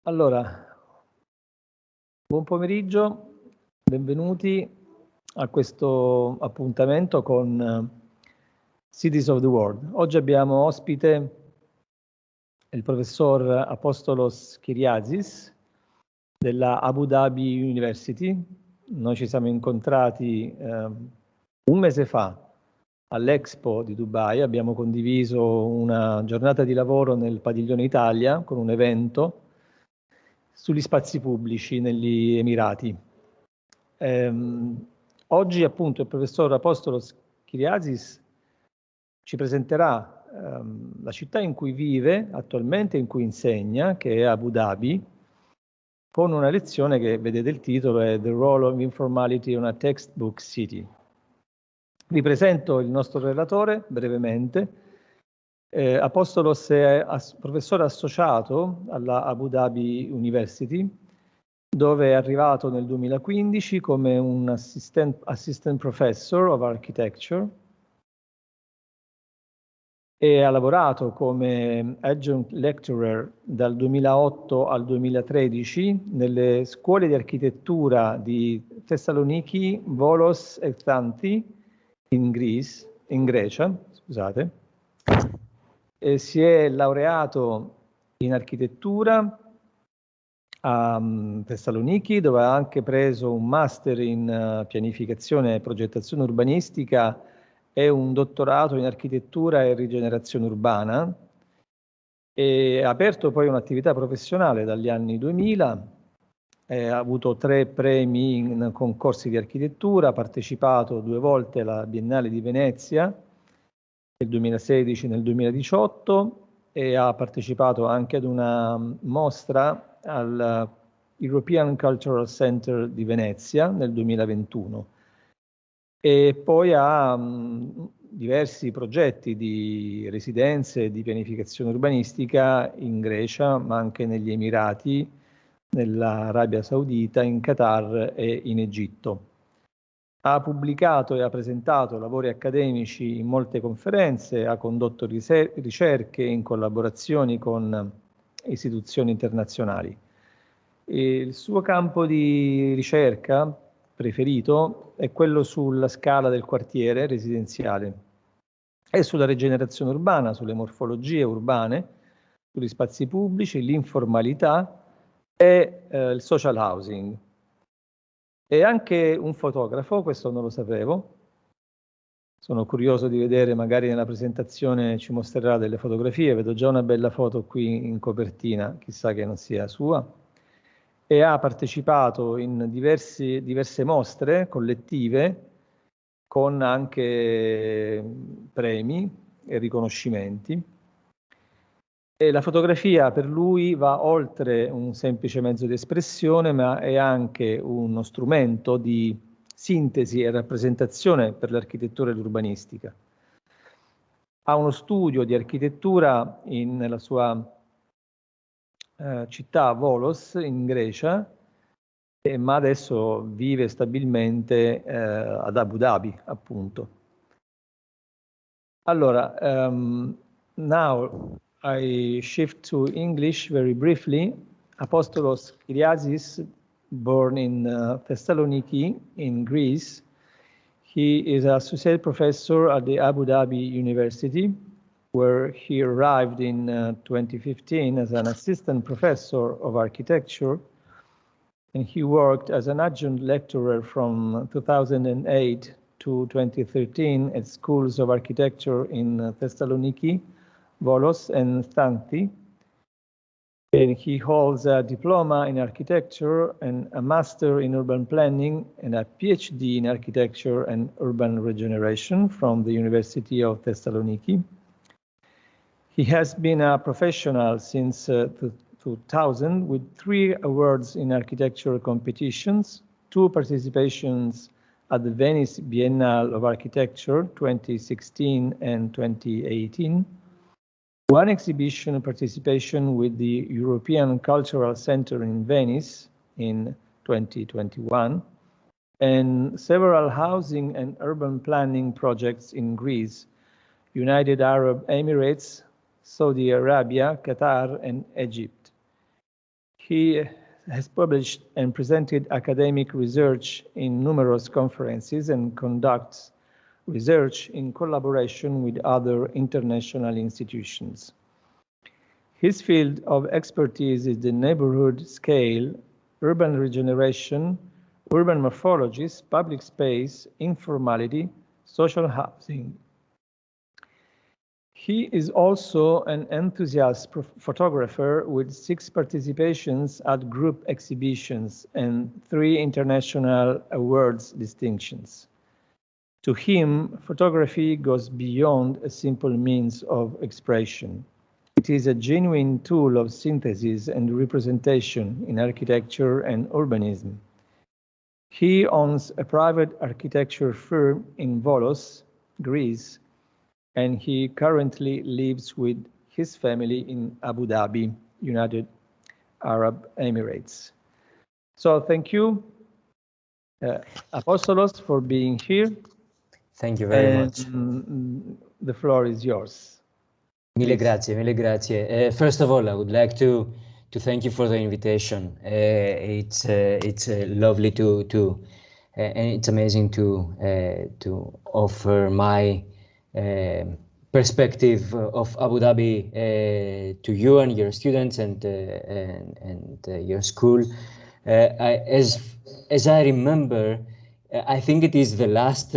Allora, buon pomeriggio, benvenuti a questo appuntamento con Cities of the World. Oggi abbiamo ospite il professor Apostolos Kyriazis della Abu Dhabi University. Noi ci siamo incontrati un mese fa all'Expo di Dubai, abbiamo condiviso una giornata di lavoro nel Padiglione Italia con un evento sugli spazi pubblici negli Emirati. Oggi appunto il professor Apostolos Kyriazis ci presenterà la città in cui vive attualmente, in cui insegna, che è Abu Dhabi, con una lezione che vedete il titolo è The Role of Informality in a Textbook City. Vi presento il nostro relatore brevemente. Apostolos è professore associato alla Abu Dhabi University, dove è arrivato nel 2015 come un assistant professor of architecture e ha lavorato come adjunct lecturer dal 2008 al 2013 nelle scuole di architettura di Thessaloniki, Volos e Xanthi in Grecia, scusate. E si è laureato in architettura a Thessaloniki, dove ha anche preso un master in pianificazione e progettazione urbanistica e un dottorato in architettura e rigenerazione urbana, e ha aperto poi un'attività professionale dagli anni 2000, ha avuto 3 premi in concorsi di architettura, ha partecipato 2 volte alla Biennale di Venezia, nel 2016 e nel 2018, e ha partecipato anche ad una mostra al European Cultural Center di Venezia nel 2021. E poi ha diversi progetti di residenze e di pianificazione urbanistica in Grecia, ma anche negli Emirati, nell'Arabia Saudita, in Qatar e in Egitto. Ha pubblicato e ha presentato lavori accademici in molte conferenze, ha condotto ricerche in collaborazioni con istituzioni internazionali. Il suo campo di ricerca preferito è quello sulla scala del quartiere residenziale e sulla rigenerazione urbana, sulle morfologie urbane, sugli spazi pubblici, l'informalità e il social housing. È anche un fotografo, questo non lo sapevo. Sono curioso di vedere, magari nella presentazione ci mostrerà delle fotografie. Vedo già una bella foto qui in copertina, chissà che non sia sua. E ha partecipato in diverse mostre collettive con anche premi e riconoscimenti. E la fotografia per lui va oltre un semplice mezzo di espressione, ma è anche uno strumento di sintesi e rappresentazione per l'architettura e l'urbanistica. Ha uno studio di architettura nella sua città Volos, in Grecia, ma adesso vive stabilmente ad Abu Dhabi, appunto. Allora, now I shift to English very briefly. Apostolos Kyriazis, born in Thessaloniki in Greece. He is an associate professor at the Abu Dhabi University, where he arrived in 2015 as an assistant professor of architecture, and he worked as an adjunct lecturer from 2008 to 2013 at schools of architecture in Thessaloniki, Volos, and Xanthi. And he holds a diploma in architecture and a master in urban planning and a PhD in architecture and urban regeneration from the University of Thessaloniki. He has been a professional since 2000 with 3 awards in architecture competitions, 2 participations at the Venice Biennale of Architecture 2016 and 2018, 1 exhibition participation with the European Cultural Center in Venice in 2021, and several housing and urban planning projects in Greece, United Arab Emirates, Saudi Arabia, Qatar, and Egypt. He has published and presented academic research in numerous conferences and conducts research in collaboration with other international institutions. His field of expertise is the neighborhood scale, urban regeneration, urban morphologies, public space, informality, social housing. He is also an enthusiast photographer with 6 participations at group exhibitions and 3 international awards distinctions. To him, photography goes beyond a simple means of expression. It is a genuine tool of synthesis and representation in architecture and urbanism. He owns a private architecture firm in Volos, Greece, and he currently lives with his family in Abu Dhabi, United Arab Emirates. So thank you, Apostolos, for being here. Thank you very much. The floor is yours. Mille grazie, mille grazie. First of all, I would like to thank you for the invitation. It's lovely to and it's amazing to offer my perspective of Abu Dhabi to you and your students and your school. As I remember, I think it is the last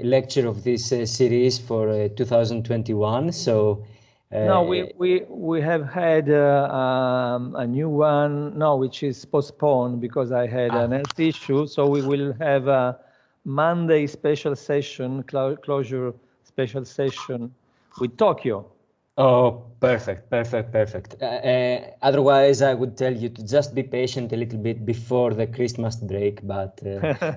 lecture of this series for 2021. So no, we have had a new one now, which is postponed because I had an health issue. So we will have a Monday special session, closure special session with Tokyo. Oh, perfect. Otherwise, I would tell you to just be patient a little bit before the Christmas break. But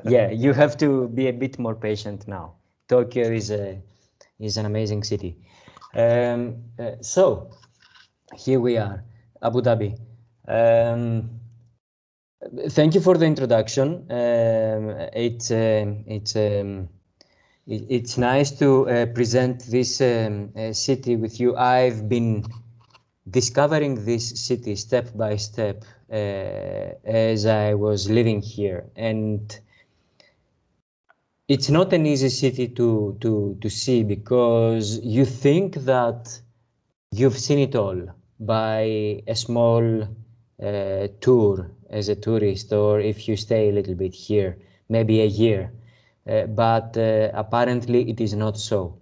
yeah, you have to be a bit more patient now. Tokyo is an amazing city. So here we are, Abu Dhabi. Thank you for the introduction. It's nice to present this city with you. I've been discovering this city step by step as I was living here, and it's not an easy city to see, because you think that you've seen it all by a small tour as a tourist, or if you stay a little bit here, maybe a year. But apparently it is not so.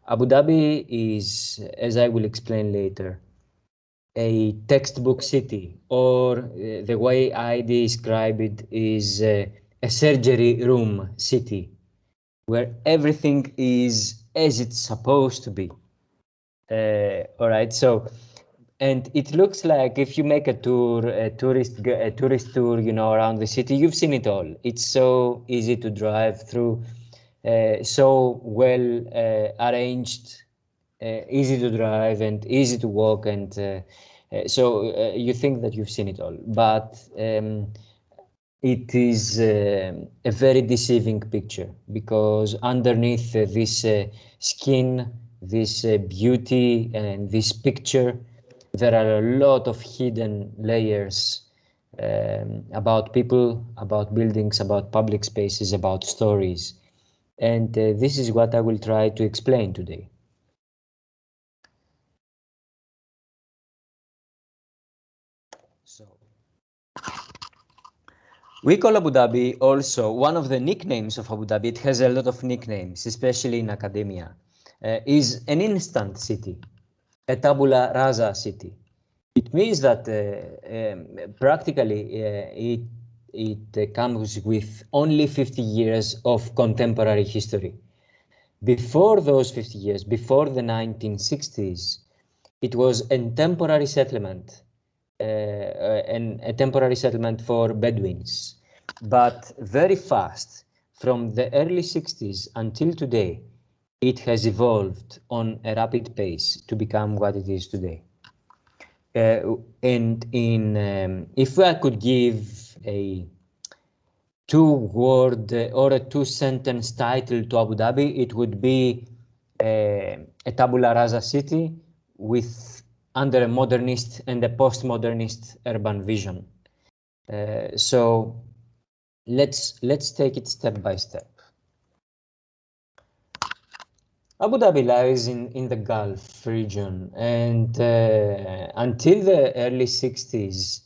Abu Dhabi is, as I will explain later, a textbook city, or the way I describe it is a surgery room city, where everything is as it's supposed to be. All right, so, and it looks like if you make a tour, a tourist tour, you know, around the city, you've seen it all. It's so easy to drive through, so well arranged, easy to drive and easy to walk, and so you think that you've seen it all, but it is a very deceiving picture, because underneath this skin, this beauty and this picture, there are a lot of hidden layers about people, about buildings, about public spaces, about stories. And this is what I will try to explain today. So, we call Abu Dhabi also, one of the nicknames of Abu Dhabi, it has a lot of nicknames, especially in academia, is an instant city, a tabula rasa city. It means that practically it comes with only 50 years of contemporary history. Before those 50 years, before the 1960s, it was a temporary settlement, a temporary settlement for Bedouins. But very fast, from the early 60s until today, it has evolved on a rapid pace to become what it is today. And if I could give a two-word or a two-sentence title to Abu Dhabi, it would be a tabula rasa city with under a modernist and a postmodernist urban vision. So let's take it step by step. Abu Dhabi lies in the Gulf region, and until the early 60s,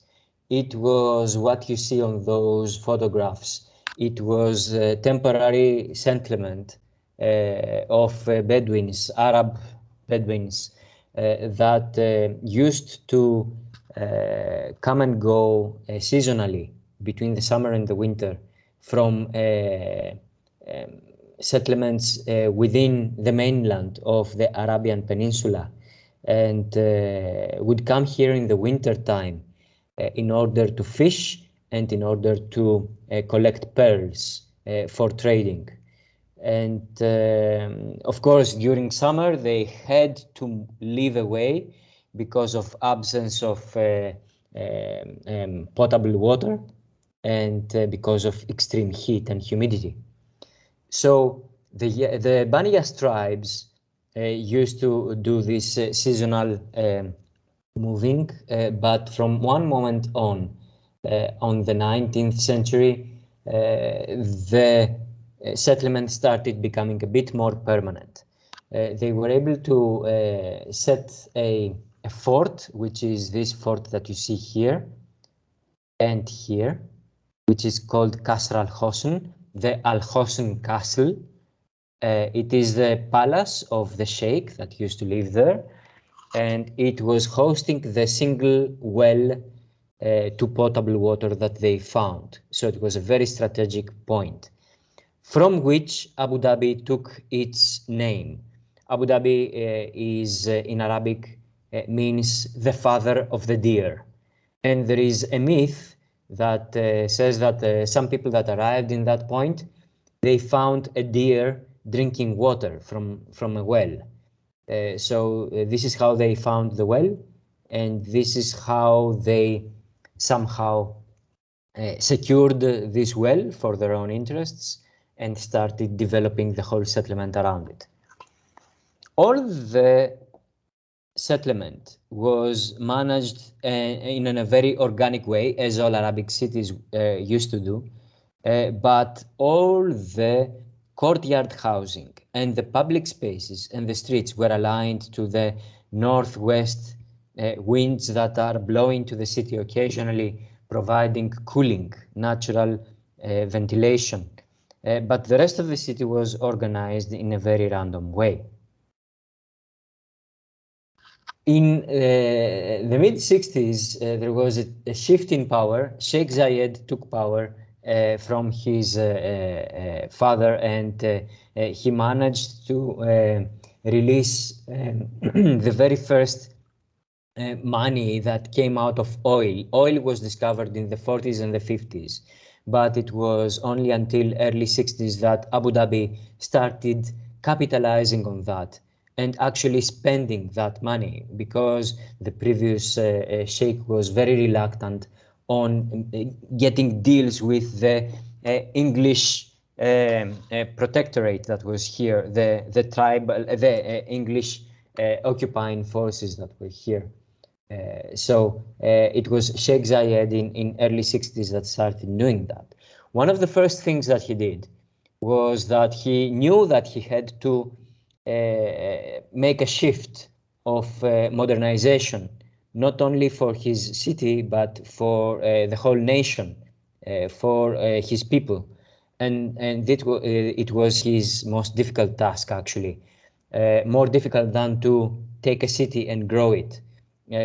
it was what you see on those photographs. It was a temporary settlement of Bedouins, Arab Bedouins, that used to come and go seasonally between the summer and the winter from settlements within the mainland of the Arabian Peninsula, and would come here in the winter time in order to fish and in order to collect pearls for trading. And of course, during summer, they had to live away because of absence of potable water and because of extreme heat and humidity. So the Bani Yas tribes used to do this seasonal moving, but from one moment on the 19th century, the settlement started becoming a bit more permanent. They were able to set a fort, which is this fort that you see here and here, which is called Kasr al-Hosn, the Al-Hosn Castle. It is the palace of the sheikh that used to live there, and it was hosting the single well to potable water that they found. So it was a very strategic point, from which Abu Dhabi took its name. Abu Dhabi is in Arabic means the father of the deer, and there is a myth that says that some people that arrived in that point, they found a deer drinking water from a well. So this is how they found the well, and this is how they somehow secured this well for their own interests and started developing the whole settlement around it. All the settlement was managed in a very organic way, as all Arabic cities used to do, but all the courtyard housing and the public spaces and the streets were aligned to the northwest winds that are blowing to the city occasionally, providing cooling, natural ventilation. But the rest of the city was organized in a very random way. In the mid-60s, there was a shift in power. Sheikh Zayed took power from his father, and he managed to release the very first money that came out of oil. Oil was discovered in the 40s and the 50s, but it was only until early 60s that Abu Dhabi started capitalizing on that and actually spending that money, because the previous sheikh was very reluctant on getting deals with the English protectorate that was here, the English occupying forces that were here. So it was Sheikh Zayed in early 60s that started doing that. One of the first things that he did was that he knew that he had to make a shift of modernization, not only for his city, but for the whole nation, for his people. And it was his most difficult task, actually, more difficult than to take a city and grow it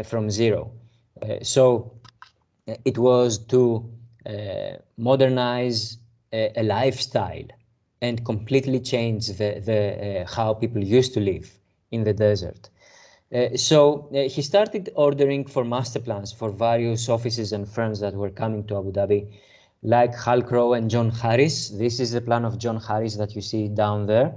from zero. So it was to modernize a lifestyle and completely change the how people used to live in the desert. So he started ordering for master plans for various offices and firms that were coming to Abu Dhabi, like Hal Crowe and John Harris. This is the plan of John Harris that you see down there,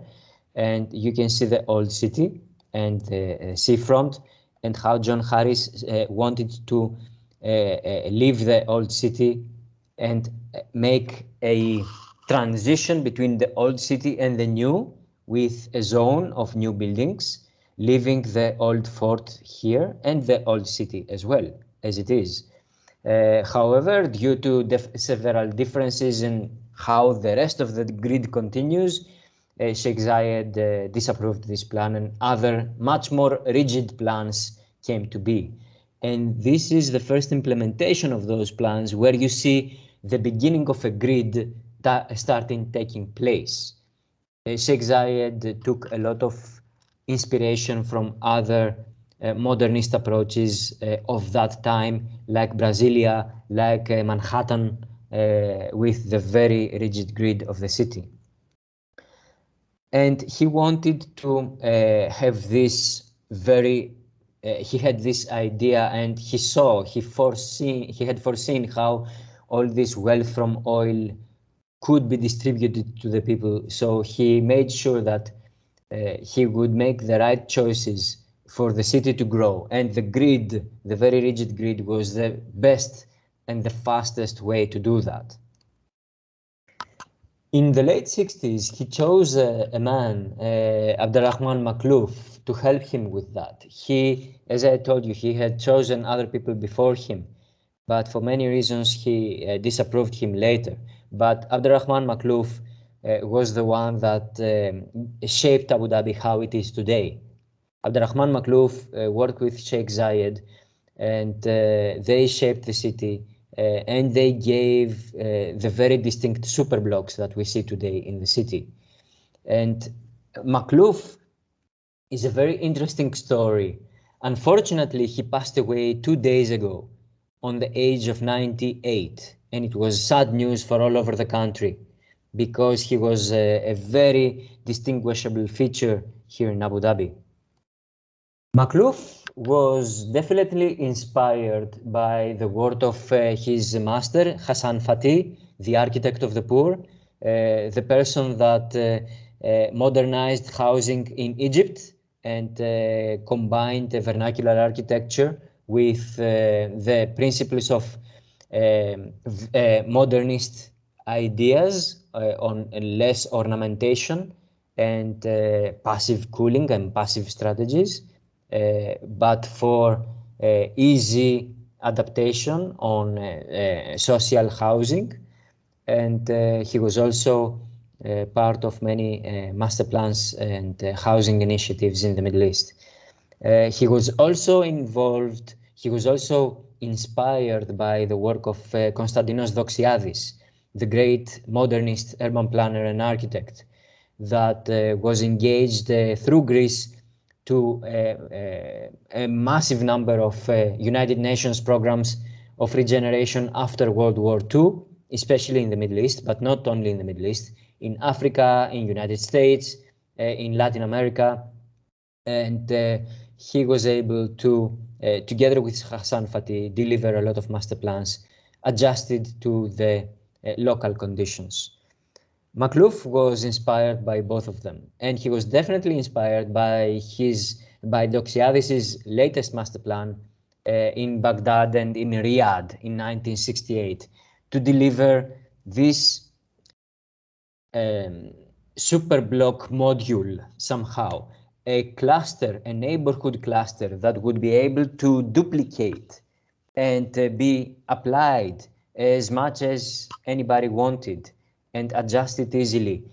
and you can see the old city and the seafront, and how John Harris wanted to leave the old city and make a transition between the old city and the new, with a zone of new buildings, leaving the old fort here and the old city as well, as it is. However, due to several differences in how the rest of the grid continues, Sheikh Zayed disapproved this plan, and other much more rigid plans came to be. And this is the first implementation of those plans where you see the beginning of a grid starting taking place. Sheikh Zayed took a lot of inspiration from other modernist approaches of that time, like Brasilia, like Manhattan, with the very rigid grid of the city. And he wanted to have this very, he had this idea, and he had foreseen how all this wealth from oil could be distributed to the people. So he made sure that he would make the right choices for the city to grow. And the grid, the very rigid grid, was the best and the fastest way to do that. In the late 60s, he chose a man, Abdurrahman Maklouf, to help him with that. He, as I told you, he had chosen other people before him, but for many reasons he disapproved him later. But Abdurrahman Maklouf was the one that shaped Abu Dhabi how it is today. Abdurrahman Maklouf worked with Sheikh Zayed, and they shaped the city, and they gave the very distinct super blocks that we see today in the city. And Maklouf is a very interesting story. Unfortunately, he passed away 2 days ago on the age of 98, and it was sad news for all over the country because he was a very distinguishable feature here in Abu Dhabi. Maklouf was definitely inspired by the work of his master, Hassan Fatih, the architect of the poor, the person that modernized housing in Egypt and combined the vernacular architecture with the principles of modernist ideas on less ornamentation and passive cooling and passive strategies. But for easy adaptation on social housing. And he was also part of many master plans and housing initiatives in the Middle East. He was also inspired by the work of Konstantinos Doxiadis, the great modernist urban planner and architect that was engaged through Greece to a massive number of United Nations programs of regeneration after World War II, especially in the Middle East, but not only in the Middle East, in Africa, in United States, in Latin America. And he was able to, together with Hassan Fatih, deliver a lot of master plans adjusted to the local conditions. Maklouf was inspired by both of them, and he was definitely inspired by Doxiadis' latest master plan in Baghdad and in Riyadh in 1968 to deliver this super block module somehow, a cluster, a neighborhood cluster that would be able to duplicate and be applied as much as anybody wanted and adjusted easily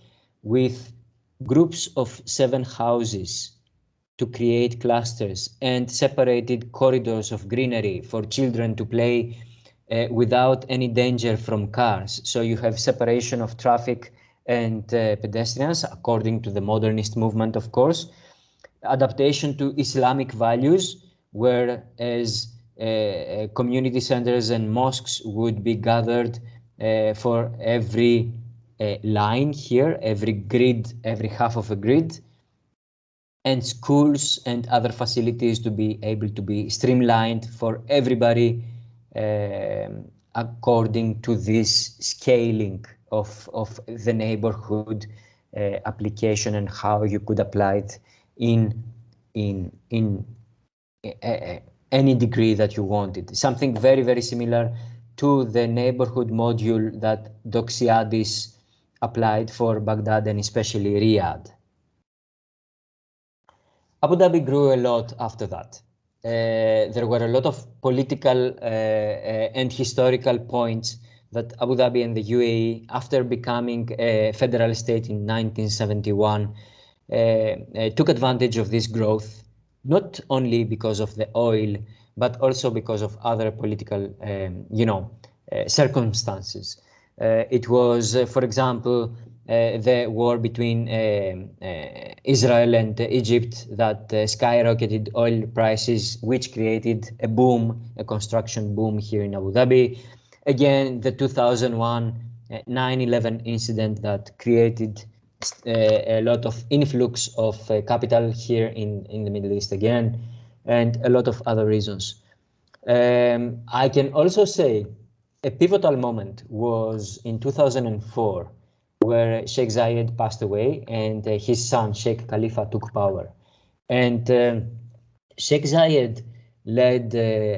with groups of 7 houses to create clusters and separated corridors of greenery for children to play without any danger from cars. So you have separation of traffic and pedestrians according to the modernist movement, of course. Adaptation to Islamic values, whereas community centers and mosques would be gathered for every line here, every grid, every half of a grid, and schools and other facilities to be able to be streamlined for everybody according to this scaling of the neighborhood application and how you could apply it in any degree that you wanted. Something very, very similar to the neighborhood module that Doxiadis applied for Baghdad and especially Riyadh. Abu Dhabi grew a lot after that. There were a lot of political and historical points that Abu Dhabi and the UAE, after becoming a federal state in 1971, took advantage of this growth, not only because of the oil, but also because of other political, circumstances. It was, for example, the war between Israel and Egypt that skyrocketed oil prices, which created a boom, a construction boom here in Abu Dhabi. Again, the 2001 9/11 incident that created a lot of influx of capital here in the Middle East again, and a lot of other reasons. I can also say a pivotal moment was in 2004, where Sheikh Zayed passed away and his son Sheikh Khalifa took power. And Sheikh Zayed led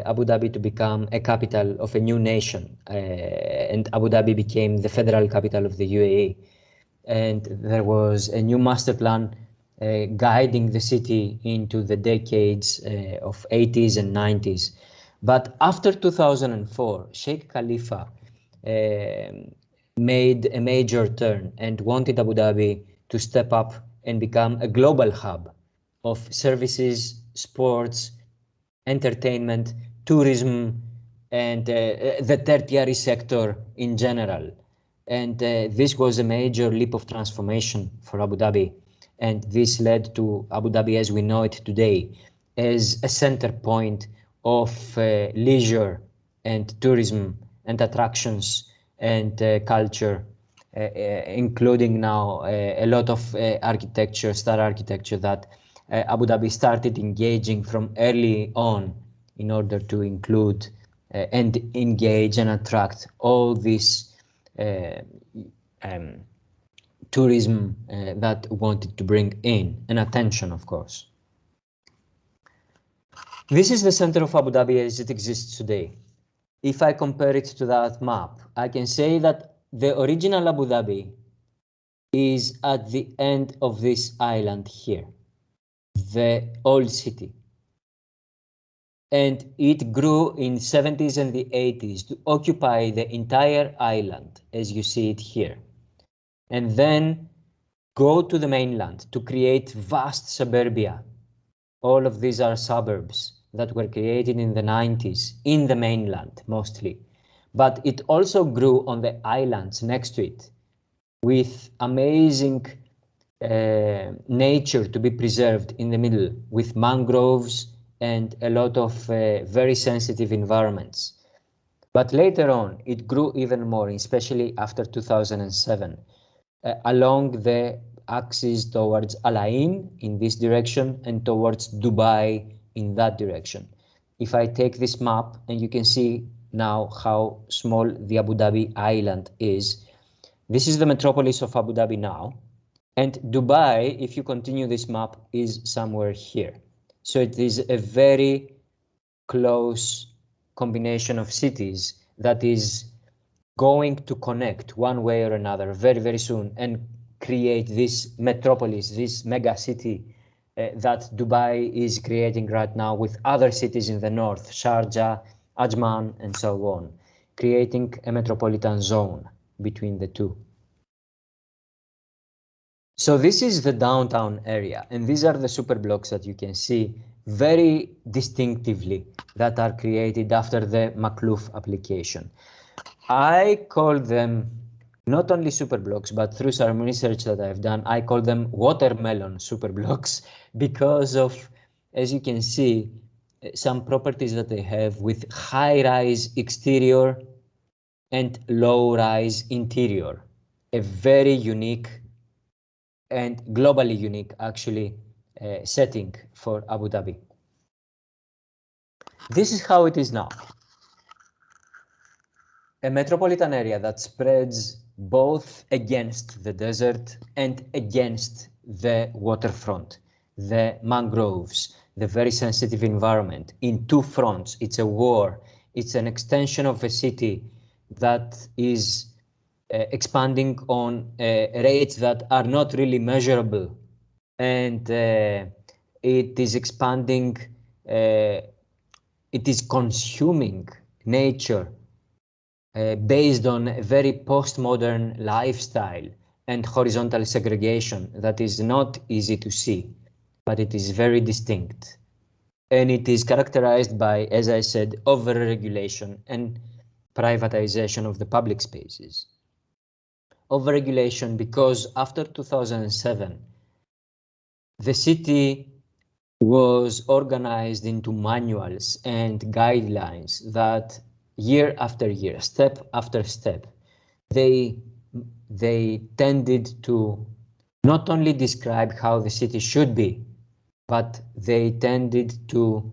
Abu Dhabi to become a capital of a new nation, and Abu Dhabi became the federal capital of the UAE. And there was a new master plan guiding the city into the decades of 80s and 90s. But after 2004, Sheikh Khalifa made a major turn and wanted Abu Dhabi to step up and become a global hub of services, sports, entertainment, tourism, and the tertiary sector in general. And this was a major leap of transformation for Abu Dhabi. And this led to Abu Dhabi as we know it today as a center point of leisure and tourism and attractions and culture, including now a lot of architecture, star architecture that Abu Dhabi started engaging from early on in order to include and engage and attract all this tourism that wanted to bring in, and attention, of course. This is the center of Abu Dhabi as it exists today. If I compare it to that map, I can say that the original Abu Dhabi is at the end of this island here, the old city. And it grew in 70s and the 80s to occupy the entire island, as you see it here. And then go to the mainland to create vast suburbia. All of these are suburbs that were created in the 90s, in the mainland mostly. But it also grew on the islands next to it, with amazing nature to be preserved in the middle, with mangroves and a lot of very sensitive environments. But later on, it grew even more, especially after 2007, along the axis towards Al Ain in this direction and towards Dubai in that direction. If I take this map, and you can see now how small the Abu Dhabi island is, this is the metropolis of Abu Dhabi now. And Dubai, if you continue this map, is somewhere here. So it is a very close combination of cities that is going to connect one way or another very, very soon and create this metropolis, this mega city that Dubai is creating right now with other cities in the north, Sharjah, Ajman, and so on, creating a metropolitan zone between the two. So this is the downtown area, and these are the super blocks that you can see very distinctively that are created after the Makluf application. I call them not only super blocks, but through some research that I've done, I call them watermelon super blocks because of, as you can see, some properties that they have with high-rise exterior and low-rise interior. A very unique and globally unique, actually, setting for Abu Dhabi. This is how it is now. A metropolitan area that spreads both against the desert and against the waterfront, the mangroves, the very sensitive environment in two fronts. It's a war. It's an extension of a city that is expanding on rates that are not really measurable, and it is expanding, it is consuming nature based on a very postmodern lifestyle and horizontal segregation that is not easy to see, but it is very distinct. And it is characterized by, as I said, over-regulation and privatization of the public spaces. Over-regulation because after 2007, the city was organized into manuals and guidelines that year after year, step after step, they tended to not only describe how the city should be, but they tended to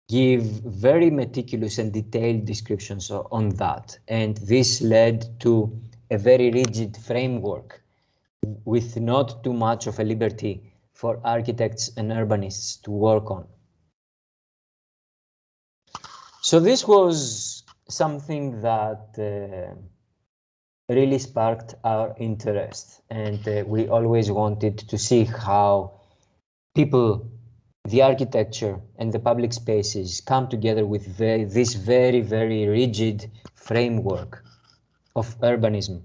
give very meticulous and detailed descriptions on that. And this led to a very rigid framework with not too much of a liberty for architects and urbanists to work on. So this was something that really sparked our interest, and we always wanted to see how people, the architecture and the public spaces come together with this very, very rigid framework of urbanism.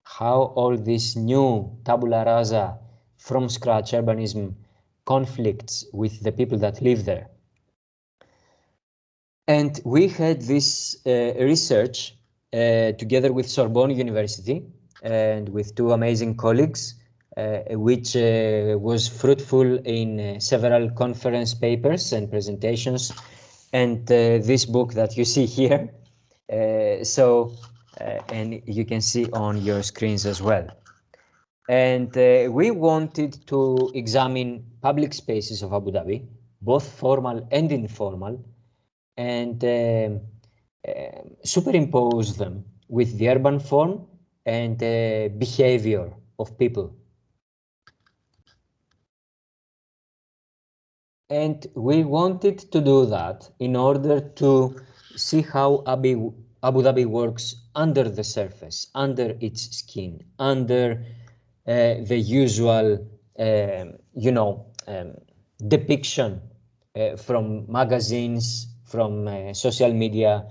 How all this new tabula rasa, from scratch urbanism conflicts with the people that live there. And we had this research together with Sorbonne University and with two amazing colleagues, which was fruitful in several conference papers and presentations, and this book that you see here. And you can see on your screens as well. And we wanted to examine public spaces of Abu Dhabi, both formal and informal, and superimpose them with the urban form and behavior of people. And we wanted to do that in order to see how Abu Dhabi works under the surface, under its skin, under the usual, depiction from magazines, from social media,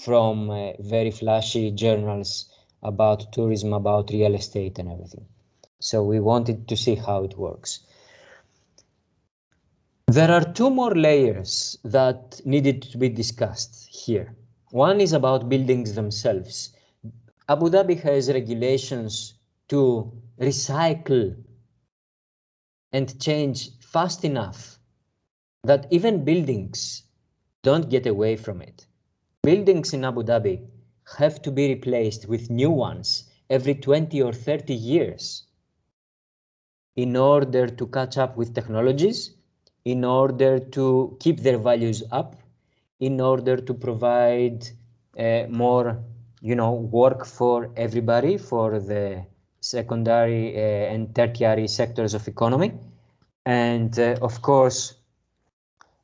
from very flashy journals about tourism, about real estate and everything. So we wanted to see how it works. There are two more layers that needed to be discussed here. One is about buildings themselves. Abu Dhabi has regulations to recycle and change fast enough that even buildings don't get away from it. Buildings in Abu Dhabi have to be replaced with new ones every 20 or 30 years in order to catch up with technologies, in order to keep their values up, in order to provide more, work for everybody, for the secondary and tertiary sectors of economy. And of course,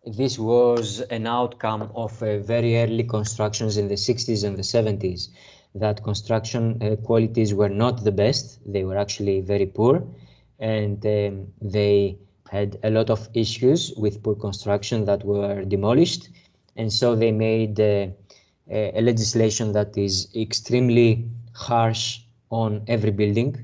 this was an outcome of very early constructions in the 60s and the 70s, that construction qualities were not the best. They were actually very poor, and they had a lot of issues with poor construction that were demolished. And so they made a legislation that is extremely harsh on every building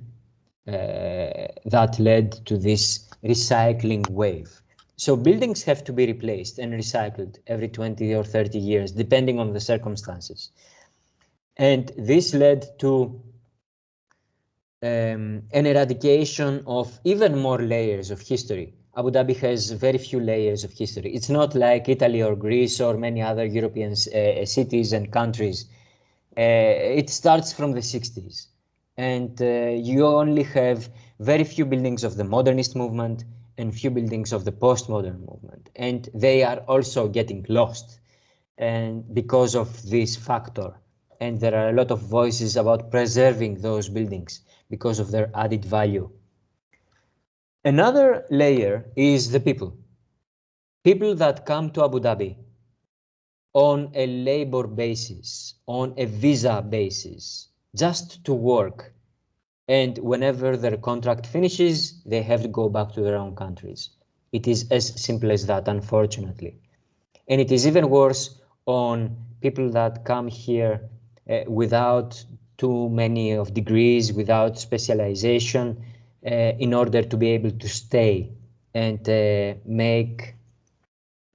that led to this recycling wave. So buildings have to be replaced and recycled every 20 or 30 years, depending on the circumstances. And this led to an eradication of even more layers of history. Abu Dhabi has very few layers of history. It's not like Italy or Greece or many other European cities and countries. It starts from the 60s. And you only have very few buildings of the modernist movement and few buildings of the postmodern movement. And they are also getting lost, and because of this factor. And there are a lot of voices about preserving those buildings because of their added value. Another layer is the people. People that come to Abu Dhabi on a labor basis, on a visa basis, just to work. And whenever their contract finishes, they have to go back to their own countries. It is as simple as that, unfortunately. And it is even worse on people that come here without too many of degrees, without specialization, in order to be able to stay and make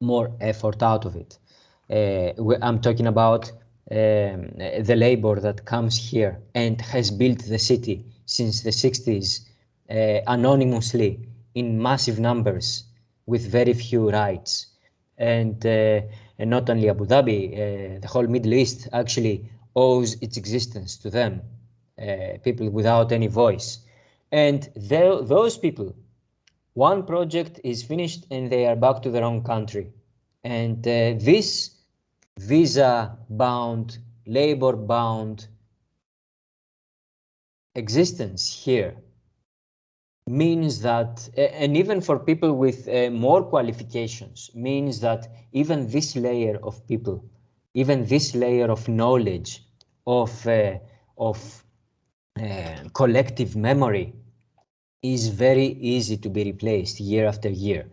more effort out of it. I'm talking about the labor that comes here and has built the city since the 60s anonymously in massive numbers with very few rights. And not only Abu Dhabi, the whole Middle East actually owes its existence to them, people without any voice. And those people, one project is finished and they are back to their own country. And this visa-bound, labor-bound existence here means that, and even for people with more qualifications, means that even this layer of people, even this layer of knowledge, of collective memory, is very easy to be replaced year after year.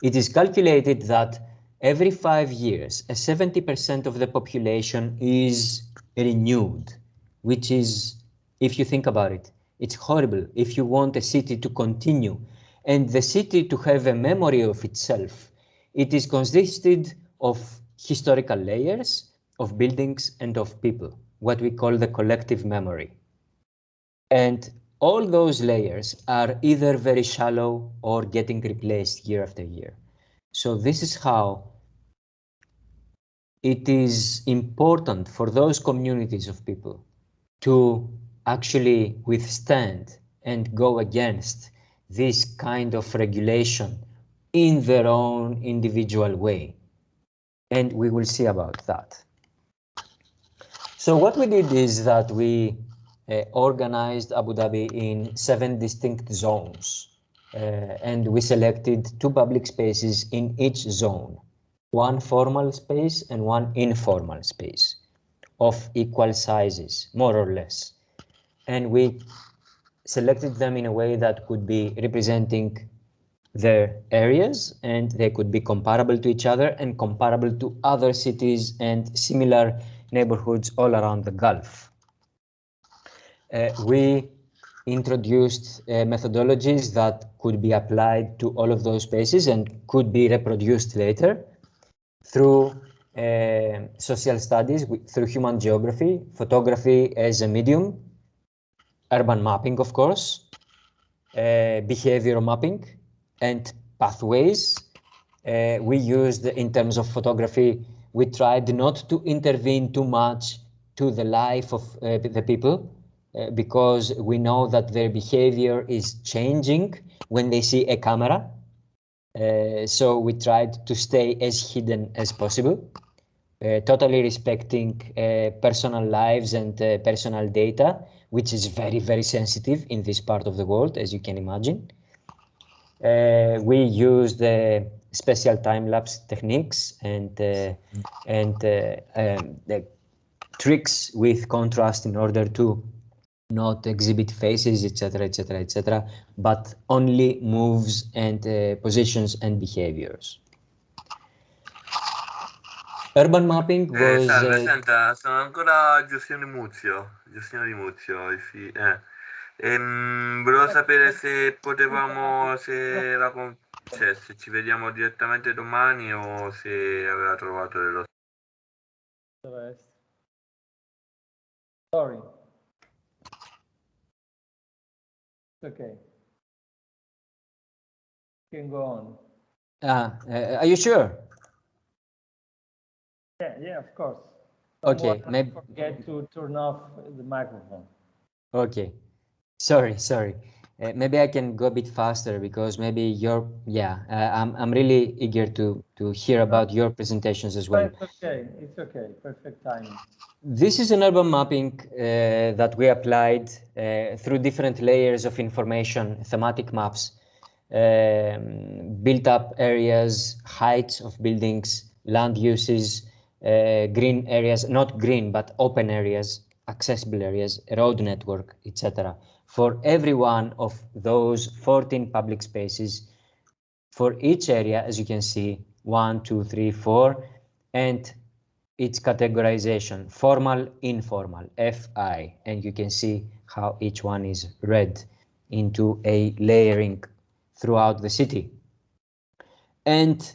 It is calculated that every 5 years, 70% of the population is renewed, which is, if you think about it, it's horrible if you want a city to continue and the city to have a memory of itself. It is consisted of historical layers, of buildings and of people, what we call the collective memory. And all those layers are either very shallow or getting replaced year after year. So this is how it is important for those communities of people to actually withstand and go against this kind of regulation in their own individual way. And we will see about that. So what we did is that we organized Abu Dhabi in 7 distinct zones, and we selected 2 public spaces in each zone, 1 formal space and 1 informal space of equal sizes, more or less. And we selected them in a way that could be representing their areas, and they could be comparable to each other and comparable to other cities and similar neighborhoods all around the Gulf. We introduced methodologies that could be applied to all of those spaces and could be reproduced later through social studies, through human geography, photography as a medium, urban mapping, of course, behavioral mapping, and pathways. We used, in terms of photography, we tried not to intervene too much to the life of the people, because we know that their behavior is changing when they see a camera. So we tried to stay as hidden as possible, totally respecting personal lives and personal data, which is very, very sensitive in this part of the world, as you can imagine. We used special time-lapse techniques and the tricks with contrast in order to not exhibit faces, etc., etc., etc., but only moves and positions and behaviors. Urban mapping was... Salve, senta, sono ancora Giustino Di Muzio. Volevo sapere se potevamo, se era cioè, se ci vediamo direttamente domani o se aveva trovato dello... Sorry. Okay. You can go on. Are you sure? Yeah, of course. Okay, maybe forget to turn off the microphone. Okay, sorry. Maybe I can go a bit faster because maybe you're, I'm really eager to hear about your presentations as well. It's okay, perfect timing. This is an urban mapping that we applied through different layers of information, thematic maps, built up areas, heights of buildings, land uses, green areas, not green, but open areas, accessible areas, road network, etc. For every one of those 14 public spaces, for each area, as you can see, 1, 2, 3, 4, and its categorization, formal, informal, FI, and you can see how each one is read into a layering throughout the city. And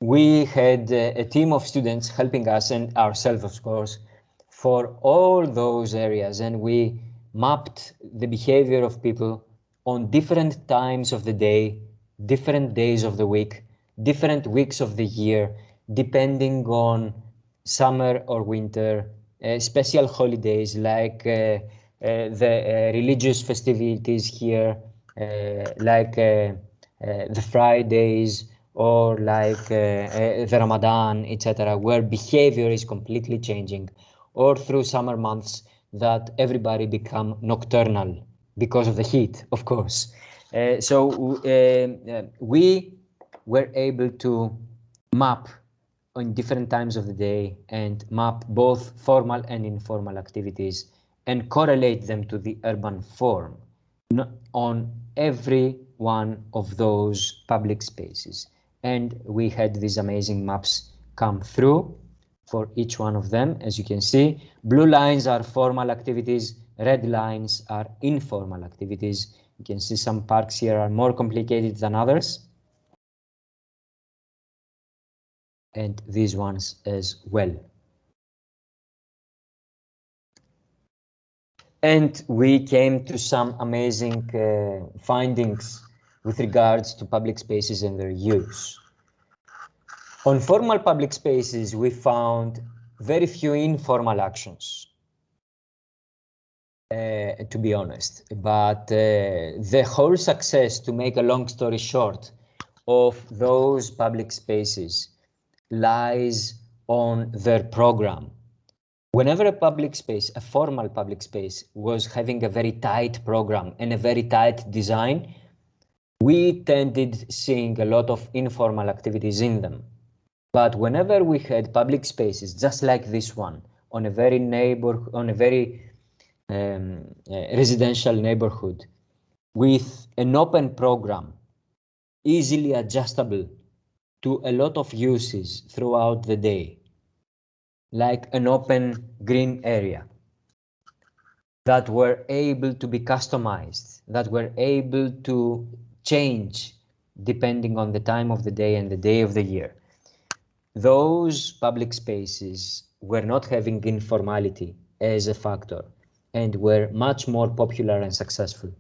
we had a team of students helping us, and ourselves, of course, for all those areas, and we mapped the behavior of people on different times of the day, different days of the week, different weeks of the year, depending on summer or winter, special holidays like the religious festivities here, like the Fridays, or like the Ramadan, etc., where behavior is completely changing, or through summer months that everybody become nocturnal because of the heat, of course. So we were able to map on different times of the day and map both formal and informal activities and correlate them to the urban form on every one of those public spaces. And we had these amazing maps come through for each one of them. As you can see, blue lines are formal activities, red lines are informal activities. You can see some parks here are more complicated than others, and these ones as well. And we came to some amazing findings with regards to public spaces and their use. On formal public spaces, we found very few informal actions, to be honest. But the whole success, to make a long story short, of those public spaces lies on their program. Whenever a public space, a formal public space, was having a very tight program and a very tight design, we tended seeing a lot of informal activities in them. But whenever we had public spaces, just like this one, on a very residential neighborhood, with an open program, easily adjustable to a lot of uses throughout the day, like an open green area, that were able to be customized, that were able to change depending on the time of the day and the day of the year. Those public spaces were not having informality as a factor and were much more popular and successful.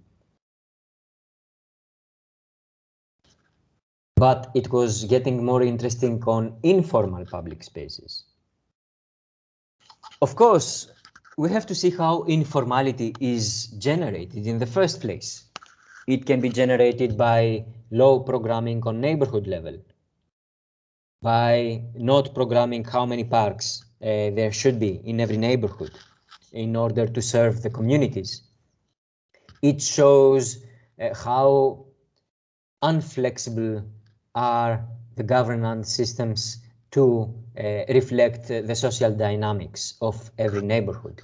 But it was getting more interesting on informal public spaces. Of course, we have to see how informality is generated in the first place. It can be generated by low programming on neighborhood level, by not programming how many parks there should be in every neighborhood in order to serve the communities. It shows how unflexible are the governance systems to reflect the social dynamics of every neighborhood.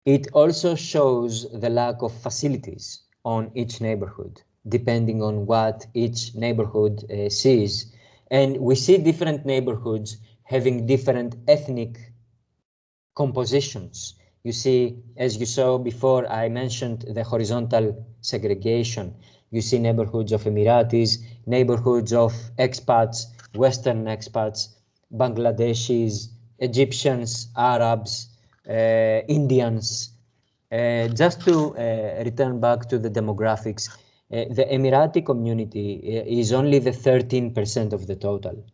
It also shows the lack of facilities on each neighborhood, depending on what each neighborhood sees. And we see different neighborhoods having different ethnic compositions. You see, as you saw before, I mentioned the horizontal segregation. You see neighborhoods of Emiratis, neighborhoods of expats, Western expats, Bangladeshis, Egyptians, Arabs, Indians. Just to return back to the demographics, the Emirati community is only the 13% of the total,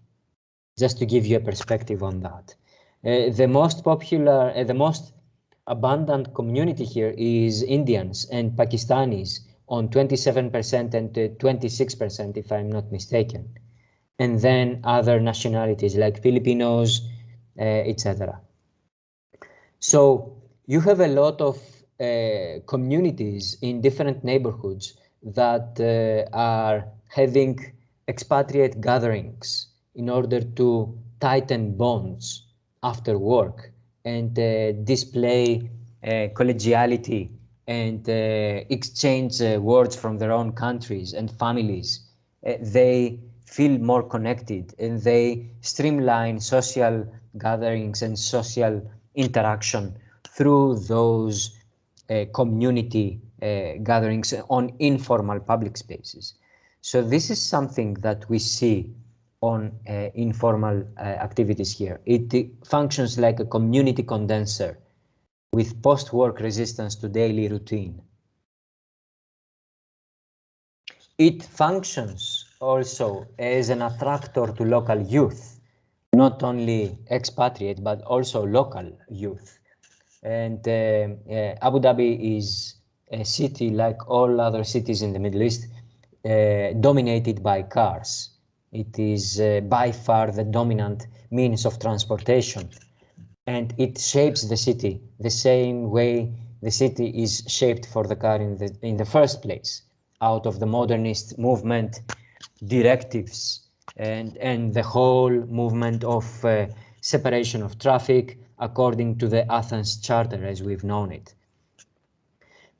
just to give you a perspective on that. The most popular, the most abundant community here is Indians and Pakistanis on 27% and 26%, if I'm not mistaken. And then other nationalities like Filipinos, etc. So you have a lot of communities in different neighborhoods that are having expatriate gatherings in order to tighten bonds after work and display collegiality and exchange words from their own countries and families they feel more connected, and they streamline social gatherings and social interaction through those community gatherings on informal public spaces. So this is something that we see on informal activities here. It functions like a community condenser with post-work resistance to daily routine. It functions also as an attractor to local youth, not only expatriate, but also local youth. And Abu Dhabi is a city like all other cities in the Middle East, dominated by cars. It is by far the dominant means of transportation, and it shapes the city the same way the city is shaped for the car in the first place, out of the modernist movement directives and the whole movement of separation of traffic according to the Athens Charter as we've known it.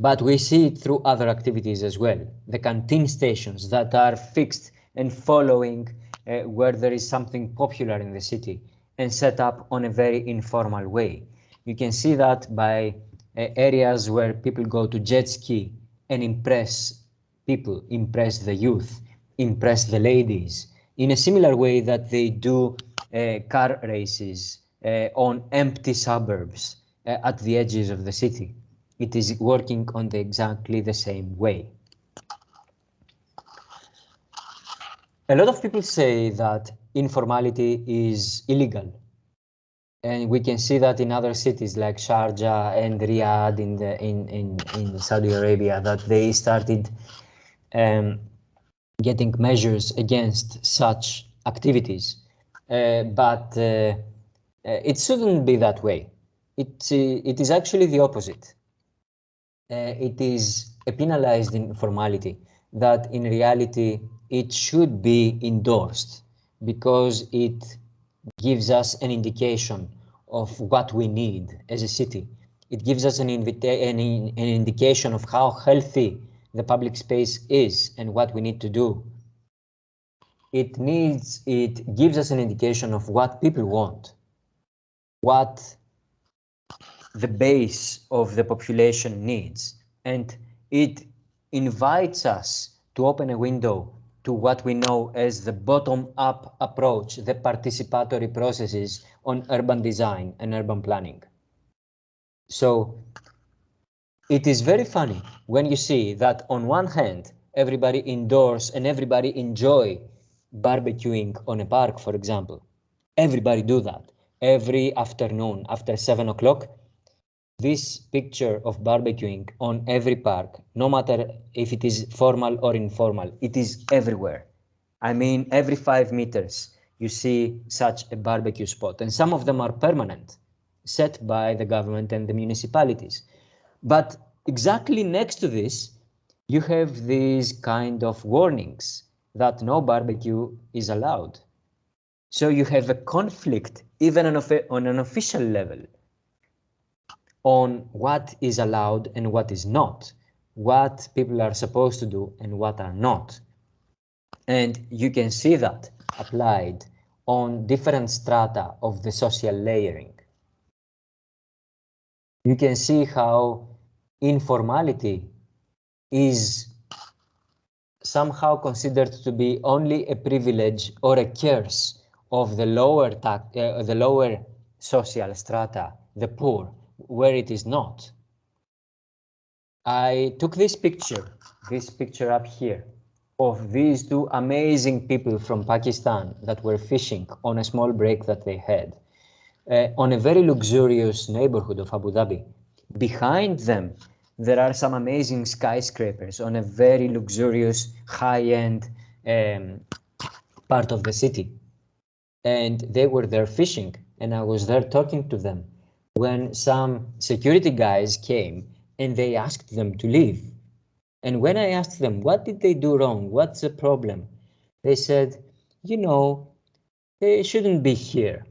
But we see it through other activities as well. The canteen stations that are fixed and following where there is something popular in the city and set up on a very informal way. You can see that by areas where people go to jet ski and impress people, impress the youth, impress the ladies, in a similar way that they do car races on empty suburbs at the edges of the city. It is working on exactly the same way. A lot of people say that informality is illegal. And we can see that in other cities like Sharjah and Riyadh in Saudi Arabia, that they started getting measures against such activities. But it shouldn't be that way. It is actually the opposite. It is a penalized informality that in reality it should be endorsed, because it gives us an indication of what we need as a city. It gives us an indication of how healthy the public space is and what we need to do. It gives us an indication of what people want, what the base of the population needs, and it invites us to open a window to what we know as the bottom-up approach, the participatory processes on urban design and urban planning. So it is very funny when you see that on one hand, everybody indoors and everybody enjoy barbecuing on a park, for example. Everybody do that. Every afternoon after 7 o'clock, this picture of barbecuing on every park, no matter if it is formal or informal, it is everywhere. I mean, every 5 meters, you see such a barbecue spot. And some of them are permanent, set by the government and the municipalities. But exactly next to this, you have these kind of warnings that no barbecue is allowed. So you have a conflict, even on an official level, on what is allowed and what is not, what people are supposed to do and what are not. And you can see that applied on different strata of the social layering. You can see how informality is somehow considered to be only a privilege or a curse of the lower social strata, the poor, where it is not. I took this picture up here, of these two amazing people from Pakistan that were fishing on a small break that they had on a very luxurious neighborhood of Abu Dhabi. Behind them, there are some amazing skyscrapers on a very luxurious, high-end part of the city. And they were there fishing, and I was there talking to them when some security guys came and they asked them to leave. And when I asked them, what did they do wrong? What's the problem? They said, you know, they shouldn't be here.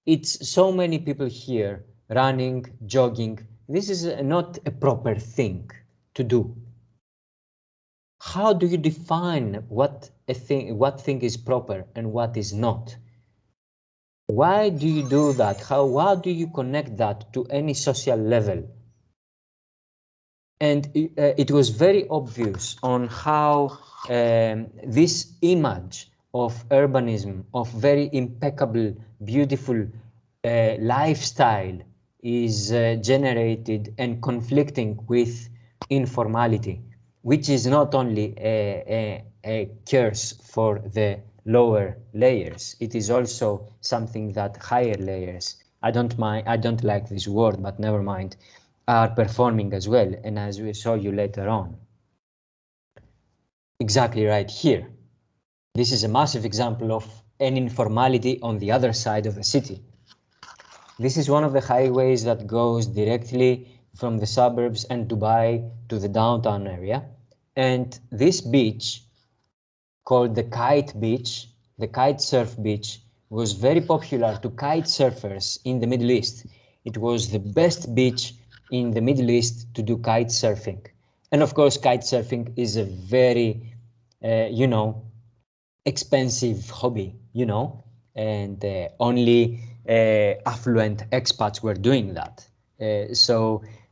It's so many people here running, jogging. This is not a proper thing to do. How do you define what what thing is proper and what is not. Why do you do that? How do you connect that to any social level? And it was very obvious on how this image of urbanism, of very impeccable, beautiful lifestyle is generated and conflicting with informality, which is not only a curse for the lower layers, it is also something that higher layers, I don't like this word, but never mind, are performing as well, and as we show you later on. Exactly right here. This is a massive example of an informality on the other side of the city. This is one of the highways that goes directly from the suburbs and Dubai to the downtown area. And this beach, called the Kite Beach, the Kite Surf Beach, was very popular to kite surfers in the Middle East. It was the best beach in the Middle East to do kite surfing. And of course, kite surfing is a very, expensive hobby, and only affluent expats were doing that.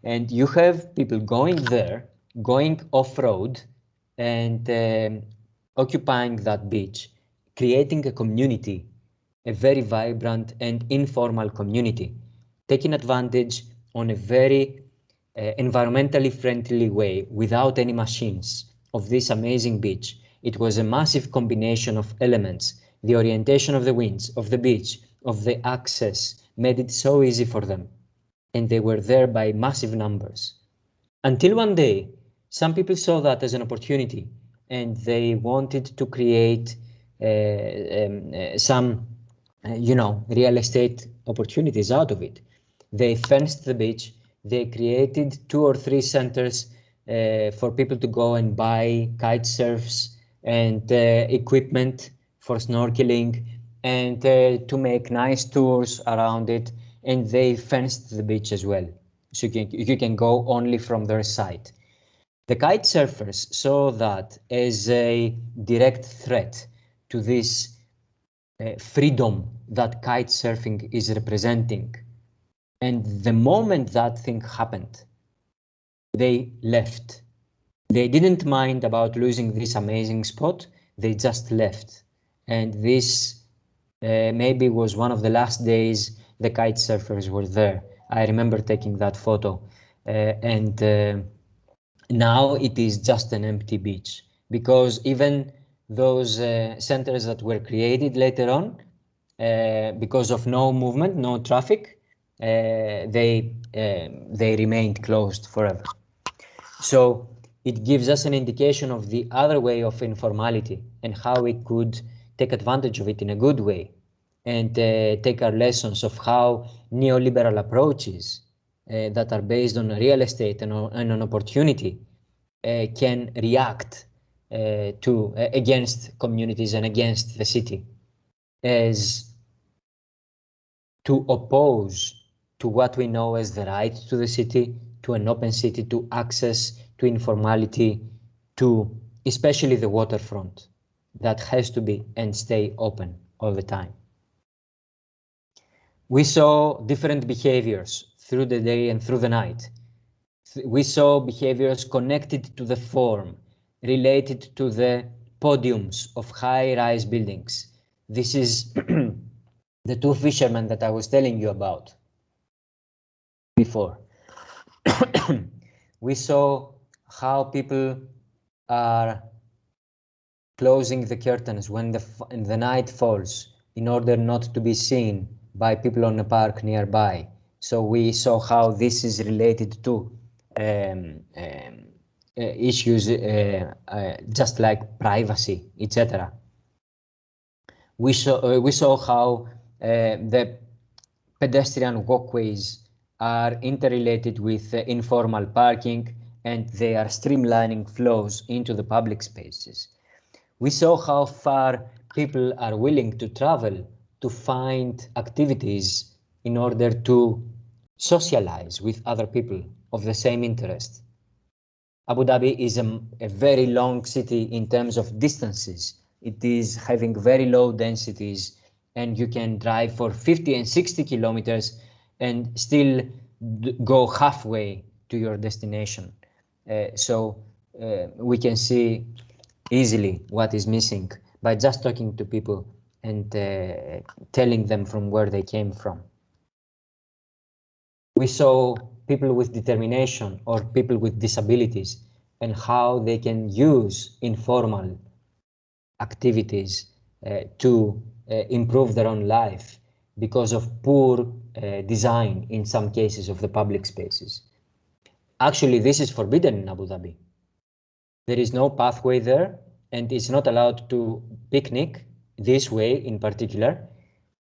And you have people going there, going off-road, and occupying that beach, creating a community, a very vibrant and informal community, taking advantage on a very environmentally friendly way without any machines of this amazing beach. It was a massive combination of elements. The orientation of the winds, of the beach, of the access made it so easy for them. And they were there by massive numbers. Until one day, some people saw that as an opportunity and they wanted to create some real estate opportunities out of it. They fenced the beach. They created 2 or 3 centers for people to go and buy kite surfs and equipment for snorkeling and to make nice tours around it. And they fenced the beach as well. So you can go only from their side. The kite surfers saw that as a direct threat to this freedom that kite surfing is representing. And the moment that thing happened, they left. They didn't mind about losing this amazing spot. They just left. And this maybe was one of the last days the kite surfers were there. I remember taking that photo. Now it is just an empty beach, because even those centers that were created later on, because of no movement, no traffic, they remained closed forever. So it gives us an indication of the other way of informality and how we could take advantage of it in a good way, and take our lessons of how neoliberal approaches that are based on real estate and on opportunity can react against communities and against the city, as to oppose to what we know as the right to the city, to an open city, to access, to informality, to especially the waterfront that has to be and stay open all the time. We saw different behaviors through the day and through the night. We saw behaviors connected to the form, related to the podiums of high-rise buildings. This is the 2 fishermen that I was telling you about before. We saw how people are closing the curtains when the night falls in order not to be seen by people on a park nearby. So we saw how this is related to issues just like privacy, etc. We saw how the pedestrian walkways are interrelated with informal parking, and they are streamlining flows into the public spaces. We saw how far people are willing to travel to find activities in order to socialize with other people of the same interest. Abu Dhabi is a very long city in terms of distances. It is having very low densities, and you can drive for 50 and 60 kilometers and still go halfway to your destination. So we can see easily what is missing by just talking to people and telling them from where they came from. We saw people with determination or people with disabilities and how they can use informal activities to improve their own life because of poor design in some cases of the public spaces. Actually, this is forbidden in Abu Dhabi. There is no pathway there, and it's not allowed to picnic this way in particular,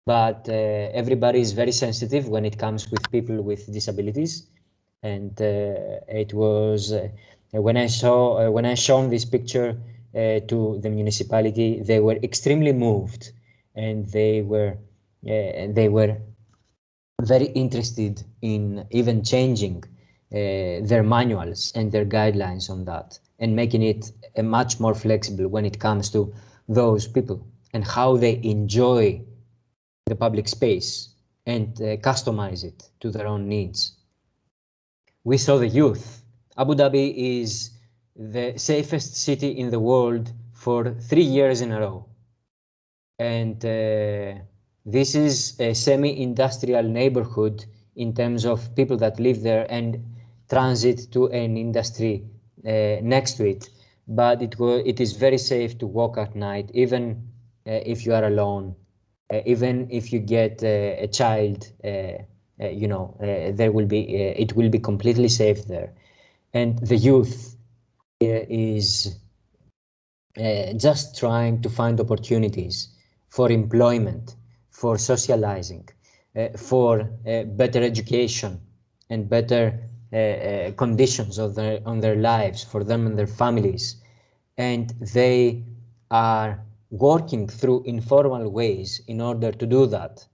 but everybody is very sensitive when it comes with people with disabilities. And it was when I shown this picture to the municipality, they were extremely moved, and they were very interested in even changing their manuals and their guidelines on that, and making it much more flexible when it comes to those people and how they enjoy the public space and customize it to their own needs. We saw the youth. Abu Dhabi is the safest city in the world for 3 years in a row. And this is a semi-industrial neighborhood in terms of people that live there and transit to an industry next to it. But it is very safe to walk at night, even if you are alone, even if you get a child, there will be it will be completely safe there. And the youth is just trying to find opportunities for employment, for socializing, for better education and better conditions on their lives for them and their families. And they are working through informal ways in order to do that.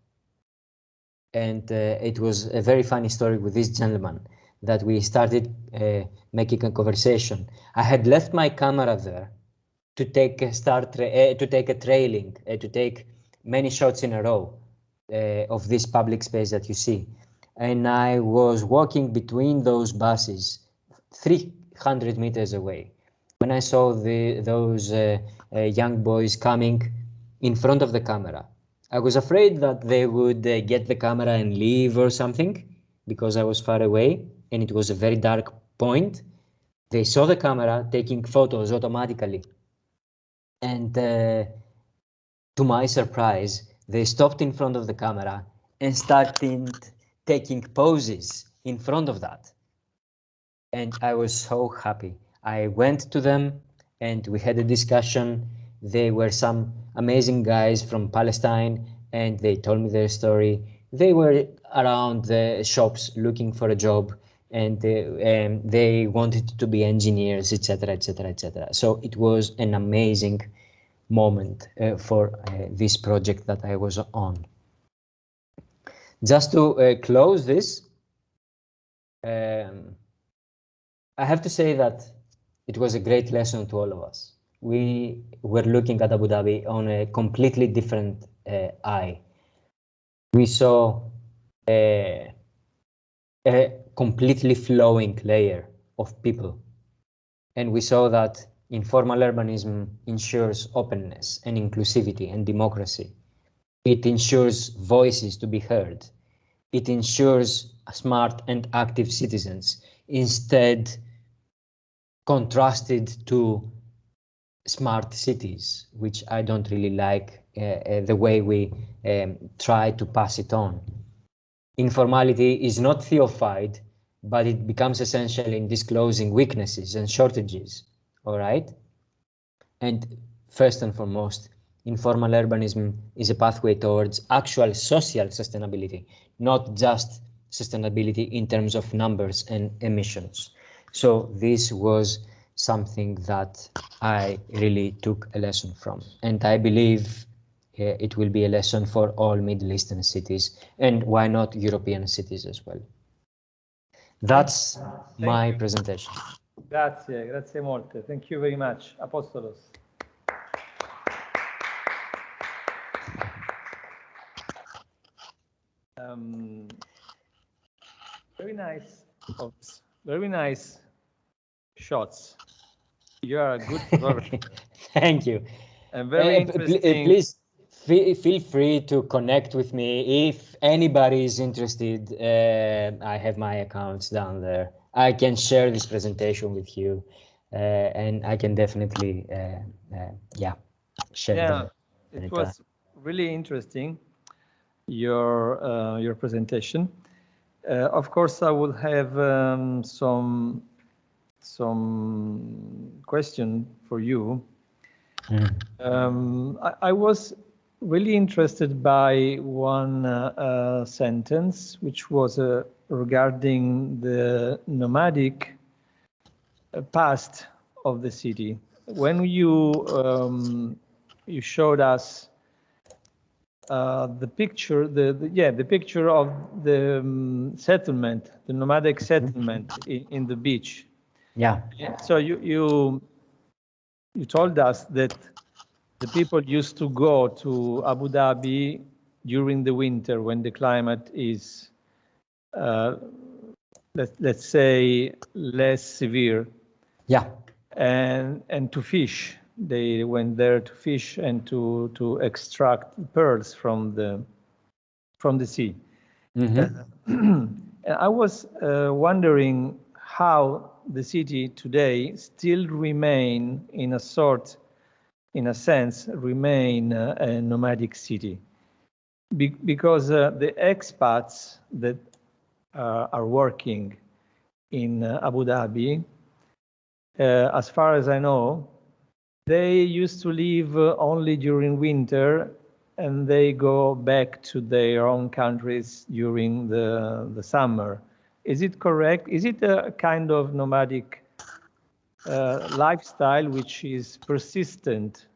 And it was a very funny story with this gentleman that we started making a conversation. I had left my camera there to take many shots in a row of this public space that you see. And I was walking between those buses 300 meters away when I saw those young boys coming in front of the camera. I was afraid that they would get the camera and leave or something, because I was far away and it was a very dark point. They saw the camera taking photos automatically. And to my surprise, they stopped in front of the camera and started taking poses in front of that. And I was so happy. I went to them and we had a discussion. They were some amazing guys from Palestine, and they told me their story. They were around the shops looking for a job, and they wanted to be engineers, etc., etc., etc. So it was an amazing moment for this project that I was on. Just to close this, I have to say that it was a great lesson to all of us. We were looking at Abu Dhabi on a completely different eye. We saw a completely flowing layer of people. And we saw that informal urbanism ensures openness and inclusivity and democracy. It ensures voices to be heard. It ensures smart and active citizens, instead contrasted to smart cities, which I don't really like the way we try to pass it on. Informality is not theophide, but it becomes essential in disclosing weaknesses and shortages, all right? And first and foremost, informal urbanism is a pathway towards actual social sustainability, not just sustainability in terms of numbers and emissions. So this was something that I really took a lesson from, and I believe it will be a lesson for all Middle Eastern cities, and why not European cities as well. That's my presentation. Grazie molte. Thank you very much, Apostolos. nice. Very nice shots. You are a good photographer. Thank you. And very interesting. Please feel free to connect with me if anybody is interested. I have my accounts down there. I can share this presentation with you, and I can definitely share them. It was really interesting, your presentation. Of course, I will have some question for you. I was really interested by one sentence, which was regarding the nomadic past of the city. When you showed us the picture, the picture of the settlement, the nomadic settlement in the beach. Yeah. So you told us that the people used to go to Abu Dhabi during the winter when the climate is, let's say, less severe. Yeah. And to fish. They went there to fish and to extract pearls from the sea. And I was wondering how the city today still remain in a sense, remain a nomadic city. Because the expats that are working in Abu Dhabi, as far as I know, they used to leave only during winter, and they go back to their own countries during the summer. Is it correct? Is it a kind of nomadic lifestyle which is persistent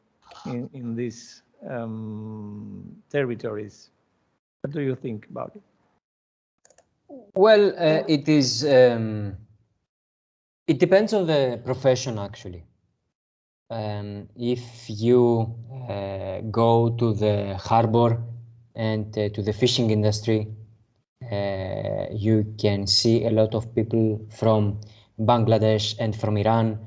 in these territories? What do you think about it? Well, it is. It depends on the profession, actually. If you go to the harbor and to the fishing industry, you can see a lot of people from Bangladesh and from Iran,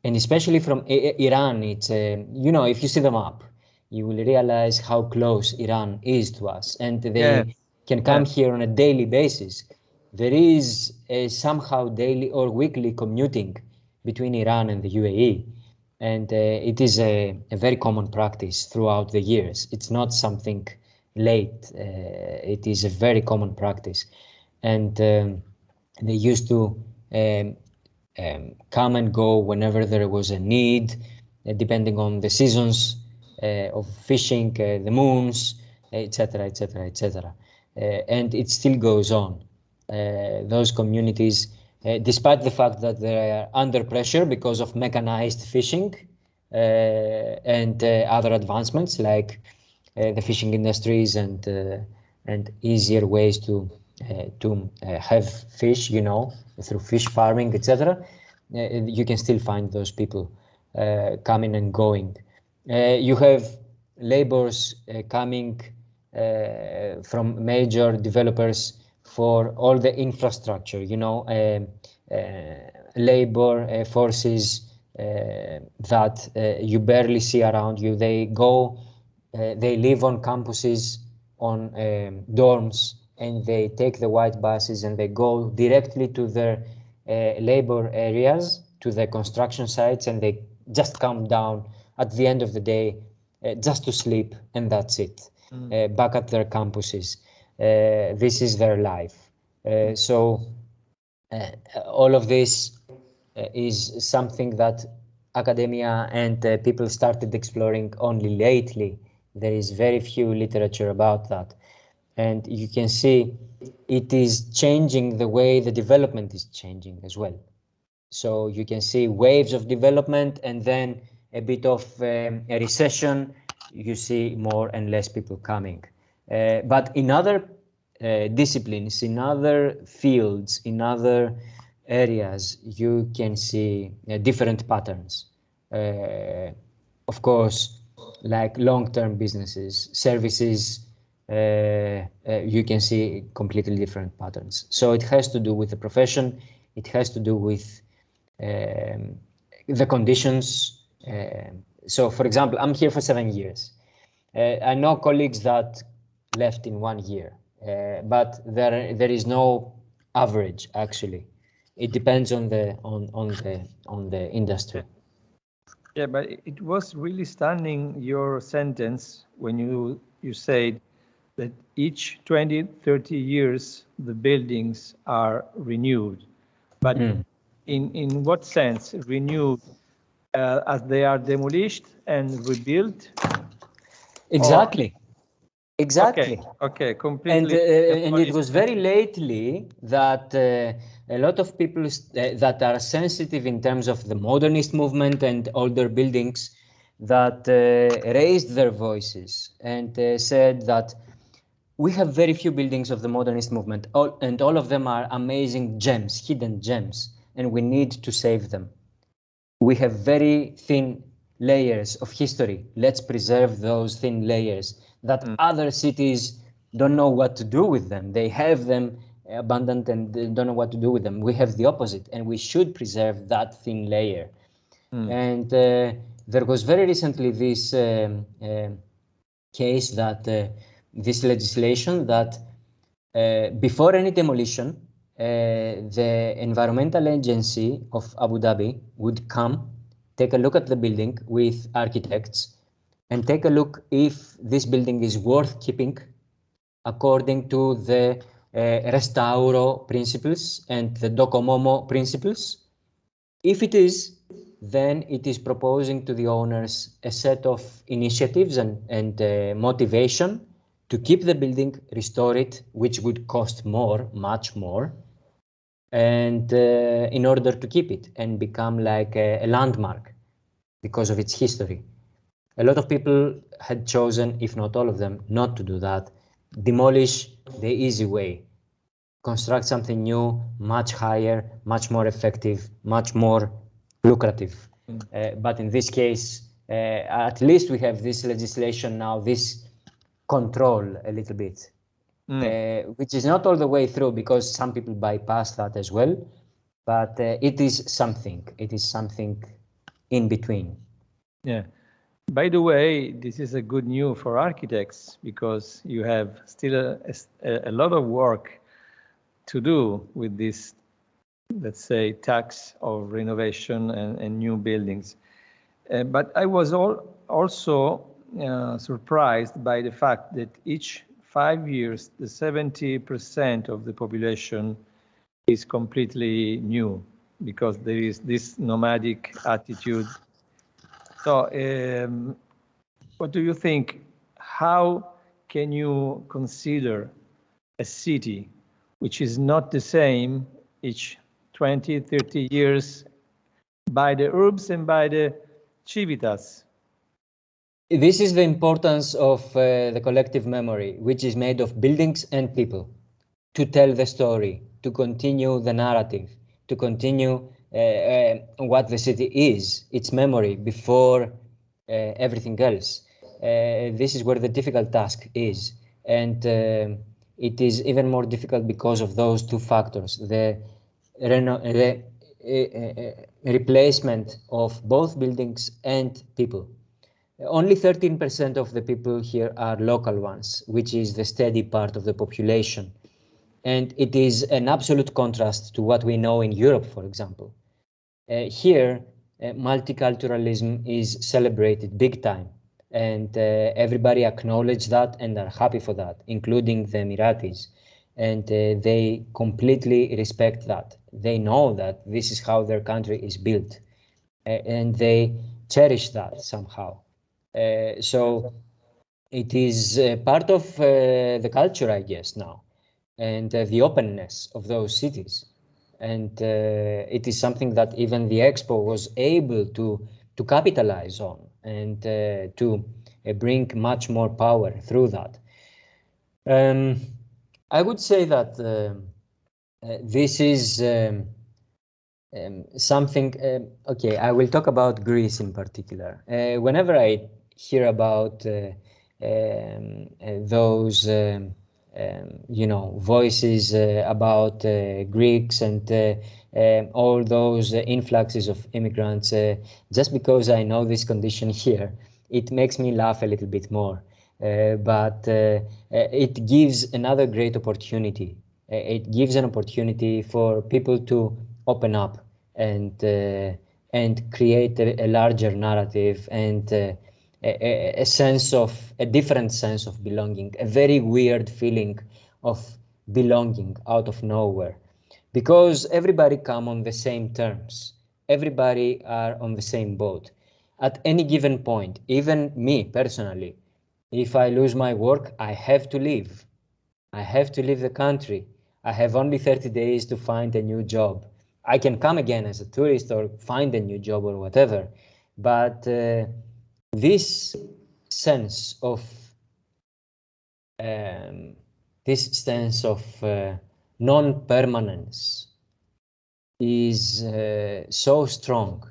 and especially from Iran. It's if you see the map, you will realize how close Iran is to us, and they can come here on a daily basis. There is somehow daily or weekly commuting between Iran and the UAE. And it is a very common practice throughout the years. It's not something late. It is a very common practice. And they used to come and go whenever there was a need, depending on the seasons of fishing, the moons, etc., etc., etc. And it still goes on. Those communities, despite the fact that they are under pressure because of mechanized fishing and other advancements like the fishing industries and easier ways to have fish, through fish farming, etc. You can still find those people coming and going. You have laborers coming from major developers for all the infrastructure, labor forces that you barely see around you. They go, they live on campuses, on dorms, and they take the white buses and they go directly to their labor areas, to the construction sites, and they just come down at the end of the day just to sleep, and that's it. Back at their campuses. This is their life. So all of this is something that academia and people started exploring only lately. There is very few literature about that. And you can see it is changing the way the development is changing as well. So you can see waves of development and then a bit of a recession. You see more and less people coming. But in other disciplines, in other fields, in other areas, you can see different patterns. Of course, like long-term businesses, services, you can see completely different patterns. So it has to do with the profession, it has to do with the conditions. So for example, I'm here for 7 years. I know colleagues that left in 1 year, but there is no average actually. It depends on the industry. Yeah, but it was really stunning, your sentence, when you said that each 20, 30 years the buildings are renewed. But in what sense renewed? As they are demolished and rebuilt? Exactly. Exactly. Okay, completely. And it was very lately that a lot of people that are sensitive in terms of the modernist movement and older buildings that raised their voices and said that we have very few buildings of the modernist movement, and all of them are amazing gems, hidden gems, and we need to save them. We have very thin layers of history. Let's preserve those thin layers that other cities don't know what to do with them. They have them abundant and they don't know what to do with them. We have the opposite, and we should preserve that thin layer. And there was very recently this case that this legislation that before any demolition, the environmental agency of Abu Dhabi would come, take a look at the building with architects, and take a look if this building is worth keeping according to the Restauro principles and the Docomomo principles. If it is, then it is proposing to the owners a set of initiatives and motivation to keep the building, restore it, which would cost more, much more, and in order to keep it and become like a landmark because of its history. A lot of people had chosen, if not all of them, not to do that. Demolish the easy way. Construct something new, much higher, much more effective, much more lucrative. But in this case, at least we have this legislation now, this control a little bit, which is not all the way through because some people bypass that as well. But it is something. It is something in between. Yeah. By the way, this is a good news for architects because you have still a lot of work to do with this, let's say, tax of renovation and new buildings. But I was also surprised by the fact that each 5 years, the 70% of the population is completely new because there is this nomadic attitude. So what do you think? How can you consider a city which is not the same each 20, 30 years by the urbs and by the civitas? This is the importance of the collective memory, which is made of buildings and people, to tell the story, to continue the narrative, to continue what the city is, its memory before everything else. This is where the difficult task is. And it is even more difficult because of those two factors, the replacement of both buildings and people. Only 13% of the people here are local ones, which is the steady part of the population. And it is an absolute contrast to what we know in Europe, for example. Here, multiculturalism is celebrated big time, and everybody acknowledges that and are happy for that, including the Emiratis. And they completely respect that. They know that this is how their country is built, and they cherish that somehow. So it is part of the culture, I guess, now, and the openness of those cities. And it is something that even the Expo was able to capitalize on and to bring much more power through that. I would say that this is something, okay, I will talk about Greece in particular. Whenever I hear about those you know, voices about Greeks and all those influxes of immigrants. Just because I know this condition here, it makes me laugh a little bit more. But it gives another great opportunity. It gives an opportunity for people to open up and create a larger narrative and a sense of, a different sense of belonging, a very weird feeling of belonging out of nowhere, because everybody come on the same terms, everybody are on the same boat at any given point. Even me personally, if I lose my work, I have to leave. I have to leave the country. I have only 30 days to find a new job. I can come again as a tourist or find a new job or whatever, but this sense of non-permanence is so strong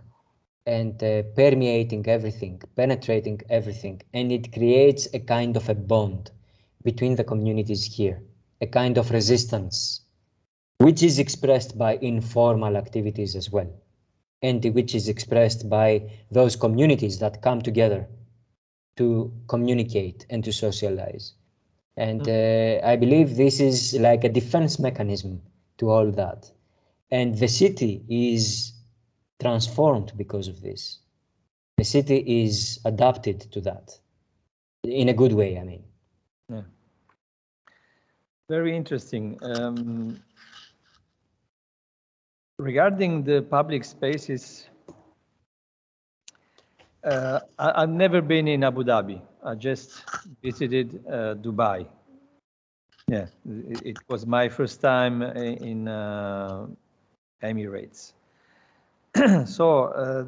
and permeating everything, penetrating everything, and it creates a kind of a bond between the communities here, a kind of resistance, which is expressed by informal activities as well, and which is expressed by those communities that come together to communicate and to socialize. And I believe this is like a defense mechanism to all that. And the city is transformed because of this. The city is adapted to that in a good way, I mean. Yeah. Very interesting. Regarding the public spaces, I've never been in Abu Dhabi. I just visited Dubai. Yeah, it was my first time in Emirates. So,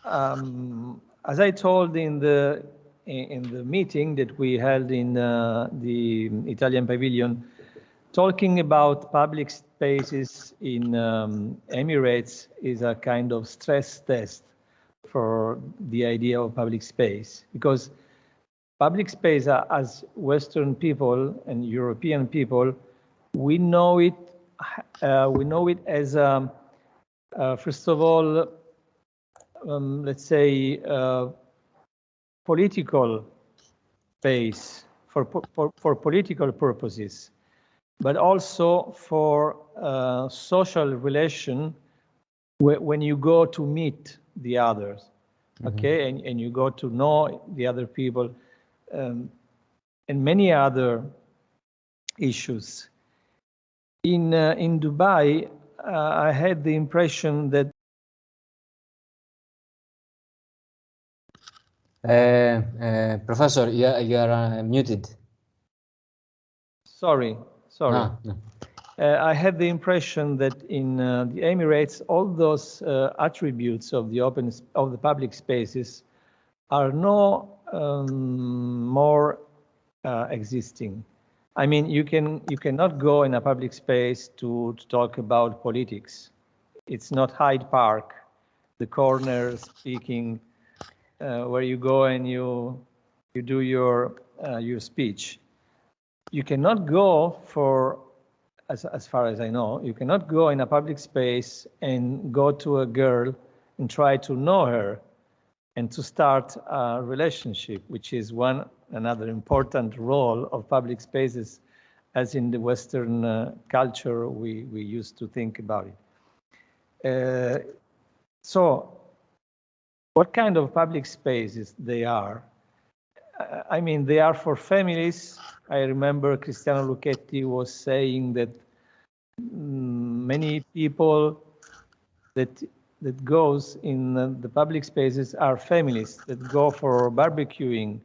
as I told in the meeting that we held in the Italian pavilion, talking about public spaces in Emirates is a kind of stress test for the idea of public space, because public space, as Western people and European people, we know it as first of all, let's say, political space for political purposes, but also for social relation when you go to meet the others, okay, and you go to know the other people, and many other issues. In Dubai, I had the impression that Professor, you are muted. Sorry. No. I had the impression that in the Emirates, all those attributes of the public spaces are no more existing. I mean, you cannot go in a public space to talk about politics. It's not Hyde Park, the corner speaking, where you go and you do your speech. You cannot go for, as far as I know, you cannot go in a public space and go to a girl and try to know her and to start a relationship, which is another important role of public spaces, as in the Western culture we used to think about it. So what kind of public spaces they are? I mean, they are for families. I remember Cristiano Lucchetti was saying that many people that goes in the public spaces are families that go for barbecuing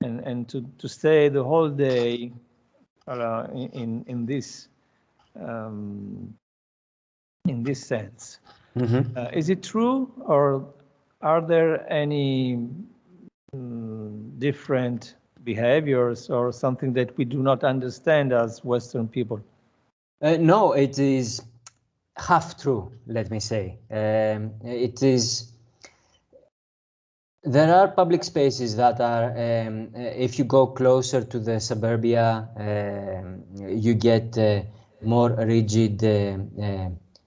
and to stay the whole day in this sense. Is it true, or are there any different behaviors or something that we do not understand as Western people? No, it is half true, let me say. It is There are public spaces that are, if you go closer to the suburbia, you get more rigid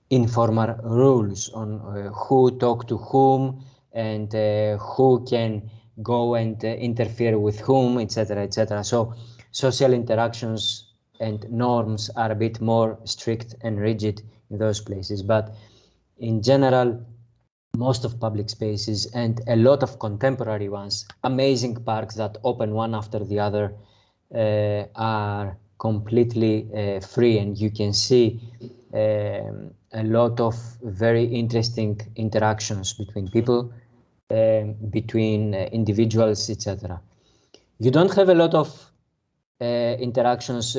informal rules on who talk to whom and who can go and interfere with whom, etc., etc. So social interactions and norms are a bit more strict and rigid in those places. But in general, most of public spaces and a lot of contemporary ones, amazing parks that open one after the other, are completely free, and you can see a lot of very interesting interactions between people, between individuals, etc. You don't have a lot of interactions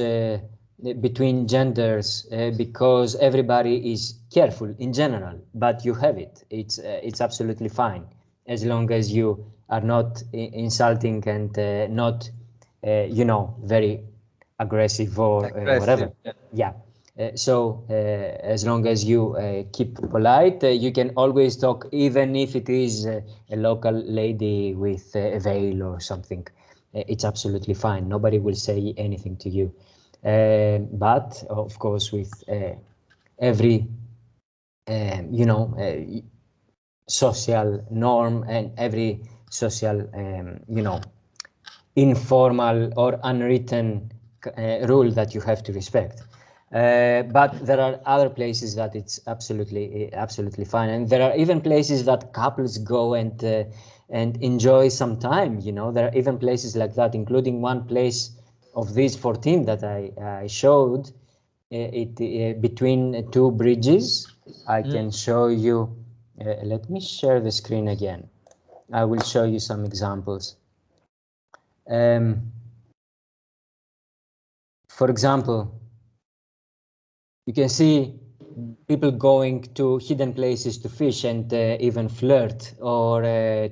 between genders because everybody is careful in general, but you have it. It's absolutely fine as long as you are not insulting and not you know, very aggressive or whatever. Yeah. So as long as you keep polite, you can always talk, even if it is a local lady with a veil or something. It's absolutely fine. Nobody will say anything to you. But of course, with every you know, social norm and every social you know, informal or unwritten rule that you have to respect. But there are other places that it's absolutely fine, and there are even places that couples go and enjoy some time. You know, there are even places like that, including one place of these 14 that I showed. Between two bridges. I can show you. Let me share the screen again. I will show you some examples. For example, you can see people going to hidden places to fish and even flirt or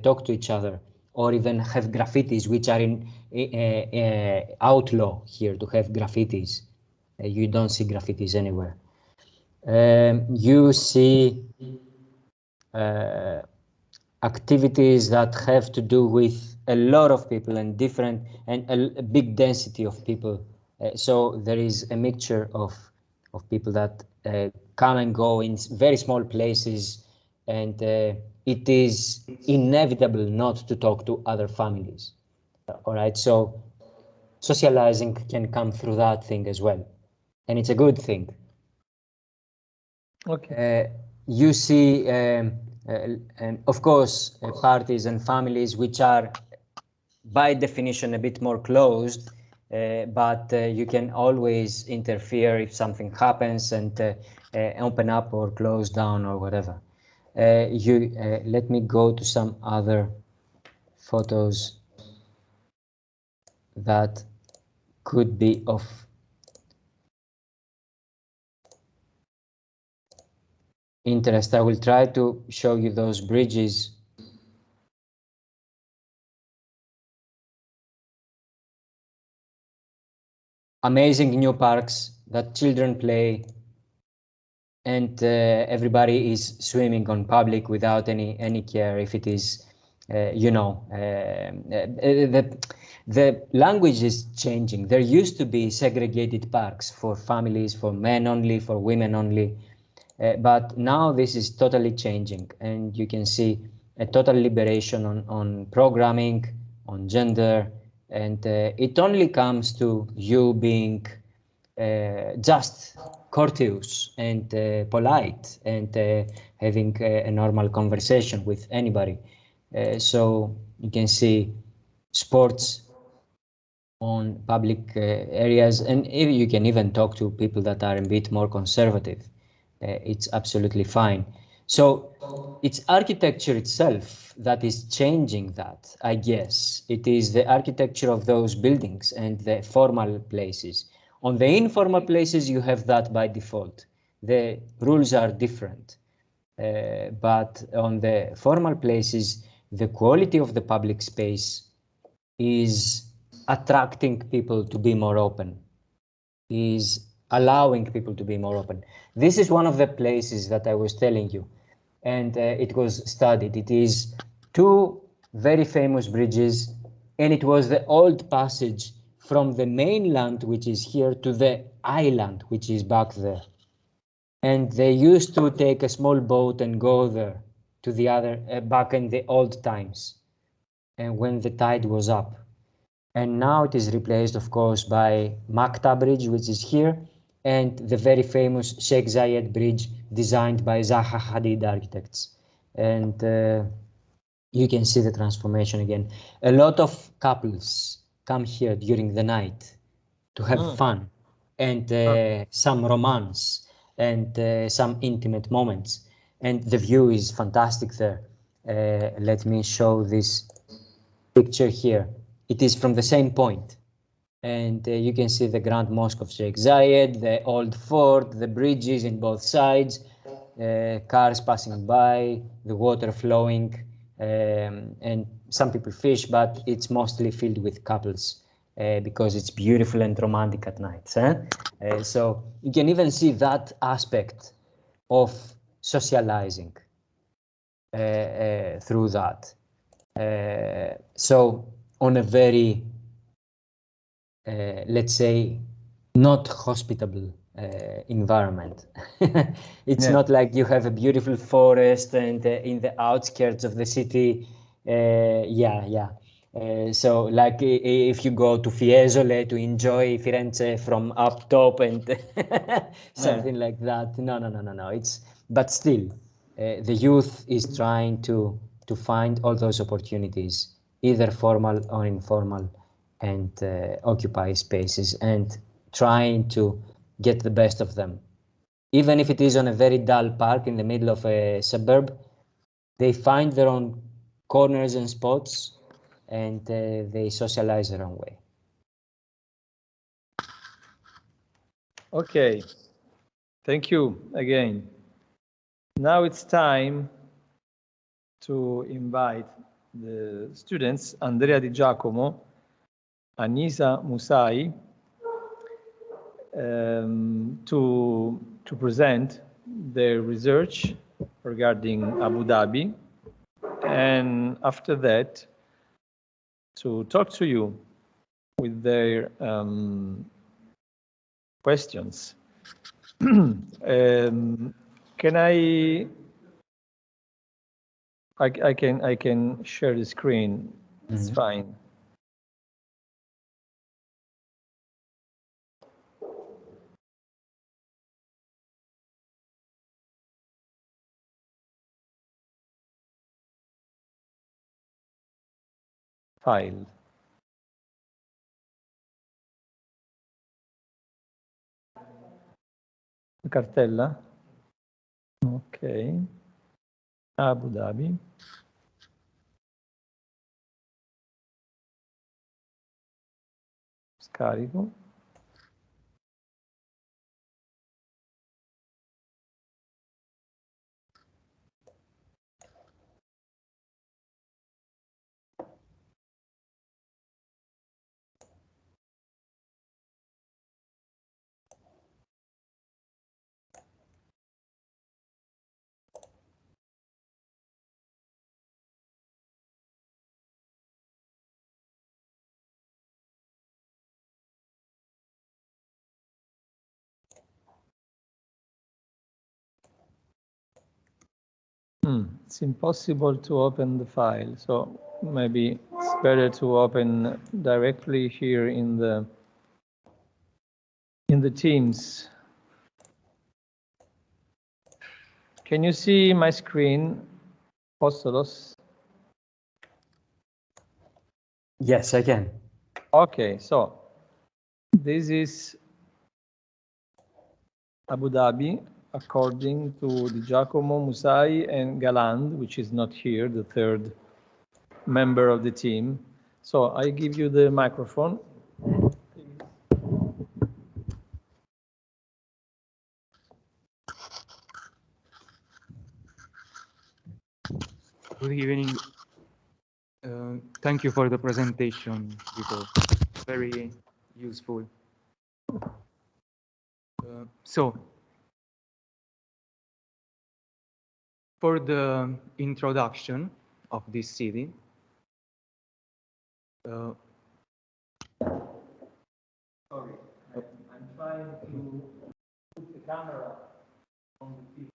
talk to each other, or even have graffitis, which are in outlaw here to have graffitis. You don't see graffitis anywhere. You see activities that have to do with a lot of people and different and a big density of people. So there is a mixture of people that come and go in very small places, and it is inevitable not to talk to other families. All right, so socializing can come through that thing as well, and it's a good thing. Okay. You see, and of course, parties and families which are by definition a bit more closed, but you can always interfere if something happens and open up or close down or whatever. Let me go to some other photos that could be of interest. I will try to show you those bridges. Amazing new parks that children play, and everybody is swimming on public without any care if it is, you know, the language is changing. There used to be segregated parks for families, for men only, for women only, but now this is totally changing, and you can see a total liberation on programming, on gender, and it only comes to you being just courteous and polite and having a normal conversation with anybody. So you can see sports on public areas, and you can even talk to people that are a bit more conservative. It's absolutely fine. So it's architecture itself that is changing that, I guess. It is the architecture of those buildings and the formal places. On the informal places, you have that by default. The rules are different. But on the formal places, the quality of the public space is attracting people to be more open, is allowing people to be more open. This is one of the places that I was telling you, and it was studied. It is two very famous bridges, and it was the old passage from the mainland, which is here, to the island, which is back there. And they used to take a small boat and go there to the other, back in the old times, and when the tide was up. And now it is replaced, of course, by Makta Bridge, which is here, and the very famous Sheikh Zayed Bridge, designed by Zaha Hadid architects. And you can see the transformation again. A lot of couples come here during the night to have fun and some romance and some intimate moments. And the view is fantastic there. Let me show this picture here. It is from the same point. And you can see the Grand Mosque of Sheikh Zayed, the old fort, the bridges in both sides, cars passing by, the water flowing, and some people fish, but it's mostly filled with couples because it's beautiful and romantic at night. So you can even see that aspect of socializing through that. So on a very let's say, not hospitable environment. It's not like you have a beautiful forest and in the outskirts of the city. So like if you go to Fiesole to enjoy Firenze from up top and something like that. No. But still, the youth is trying to find all those opportunities, either formal or informal, and occupy spaces and trying to get the best of them. Even if it is on a very dull park in the middle of a suburb, they find their own corners and spots, and they socialize their own way. Okay, thank you again. Now it's time to invite the students, Andrea Di Giacomo, Anisa Musai, to present their research regarding Abu Dhabi, and after that to talk to you with their questions. Can I can share the screen. It's fine. File. Cartella. Ok. Abu Dhabi. Scarico. It's impossible to open the file, so maybe it's better to open directly here in the Teams. Can you see my screen, Apostolos? Yes, I can. Okay, so this is Abu Dhabi, according to Di Giacomo, Musai, and Galand, which is not here, the third member of the team. So I give you the microphone. Good evening. Thank you for the presentation, Vito. Very useful. So, for the introduction of this city, Sorry, I'm trying to put the camera on the people.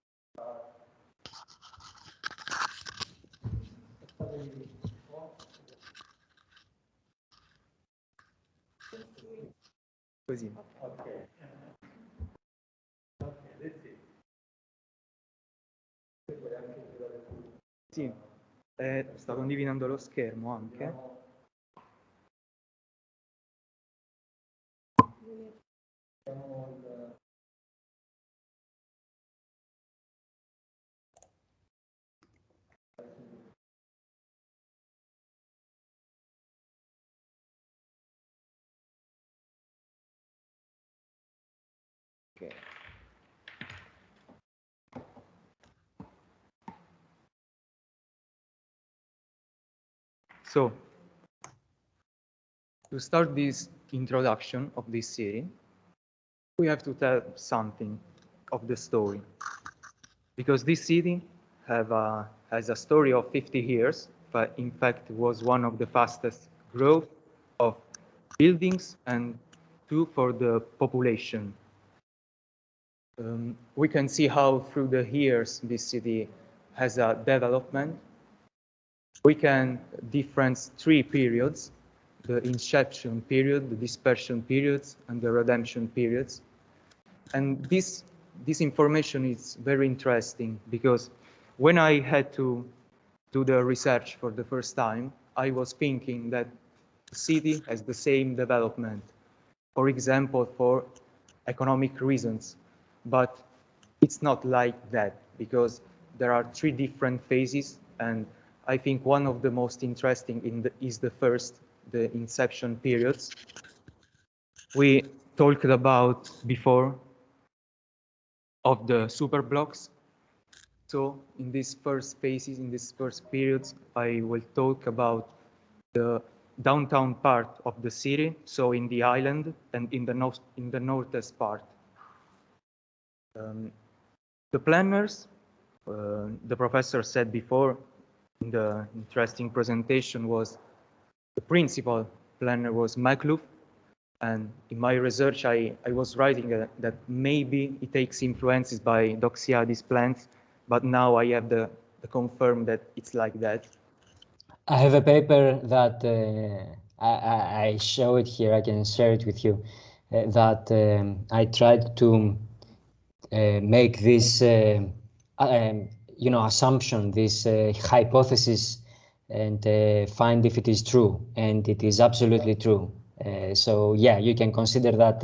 Così. Okay. Okay, let's see. Sì, sta condividendo lo schermo anche. Okay. So, to start this introduction of this series, we have to tell something of the story. Because this city has a story of 50 years, but in fact was one of the fastest growth of buildings and two for the population. We can see how through the years this city has a development. We can differentiate three periods: the inception period, the dispersion periods, and the redemption periods. And this information is very interesting because when I had to do the research for the first time, I was thinking that the city has the same development, for example, for economic reasons. But it's not like that because there are three different phases, and I think one of the most interesting is the first, the inception periods. We talked about before of the super blocks. So in these first phases, in these first periods, I will talk about the downtown part of the city, so in the island and in the northeast part. The planners, the professor said before in the interesting presentation, was the principal planner was Makluf. And in my research, I was writing that maybe it takes influences by Kyriazis plants, but now I have the confirm that it's like that. I have a paper that I show it here. I can share it with you. That I tried to make this, assumption, this hypothesis, and find if it is true, and it is absolutely true. So yeah, you can consider that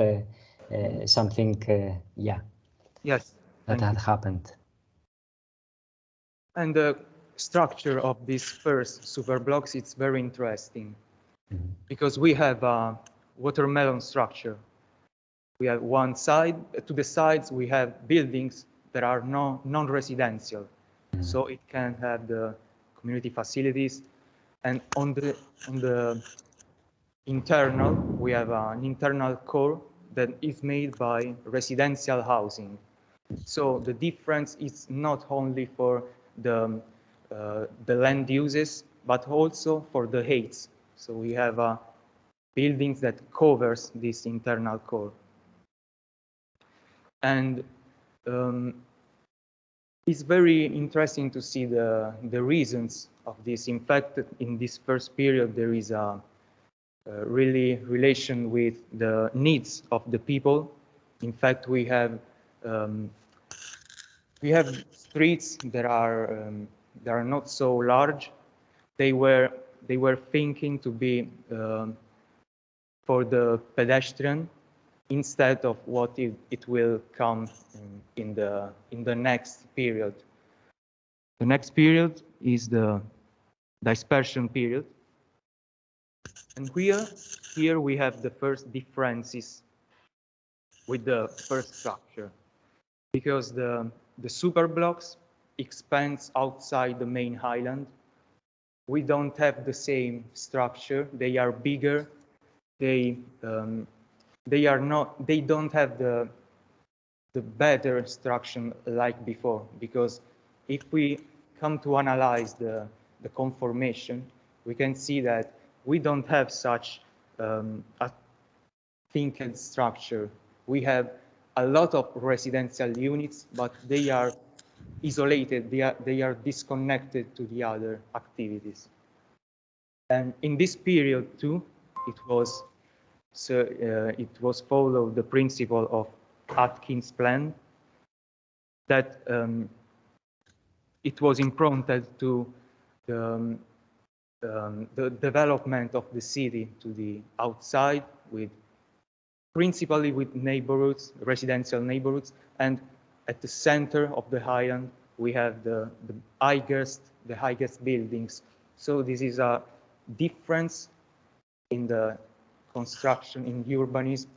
something, Yes, that had happened. And the structure of these first super blocks, it's very interesting because we have a watermelon structure. We have one side, to the sides we have buildings that are non-residential. So it can have the community facilities. And on the internal, we have an internal core that is made by residential housing. So the difference is not only for the land uses, but also for the heights. So we have buildings that covers this internal core. And it's very interesting to see the reasons of this. In fact, in this first period, there is a really relation with the needs of the people. In fact, we have streets that are not so large. They were thinking to be for the pedestrian instead of what it will come in the next period. The next period is the dispersion period. And here we have the first differences with the first structure, because the super blocks expands outside the main island. We don't have the same structure. They are bigger. They don't have the better structure like before, because if we come to analyze the conformation, we can see that we don't have such a thinking structure. We have a lot of residential units, but they are isolated, they are disconnected to the other activities. And in this period too, it was followed the principle of Atkins' plan, that it was impronted to the development of the city to the outside, principally with neighborhoods, residential neighborhoods, and at the center of the island we have the highest buildings. So this is a difference in the construction, in urbanism,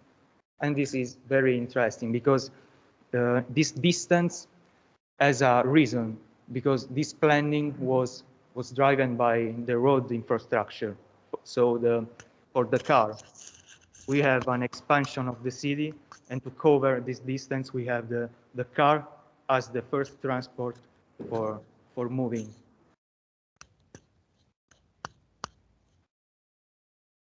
and this is very interesting because this distance has a reason, because this planning was driven by the road infrastructure. So for the car, we have an expansion of the city, and to cover this distance, we have the car as the first transport for moving.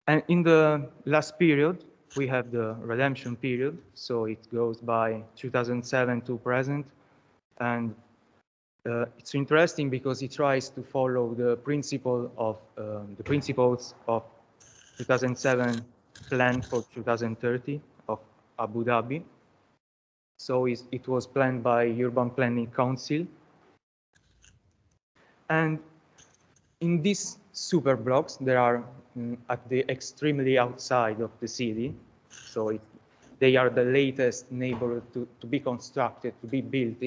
And in the last period, we have the redemption period. So it goes by 2007 to present. And it's interesting because it tries to follow the principles of 2007 plan for 2030 of Abu Dhabi. So it was planned by Urban Planning Council. And in these super blocks, there are at the extremely outside of the city. So they are the latest neighborhood to be constructed, to be built.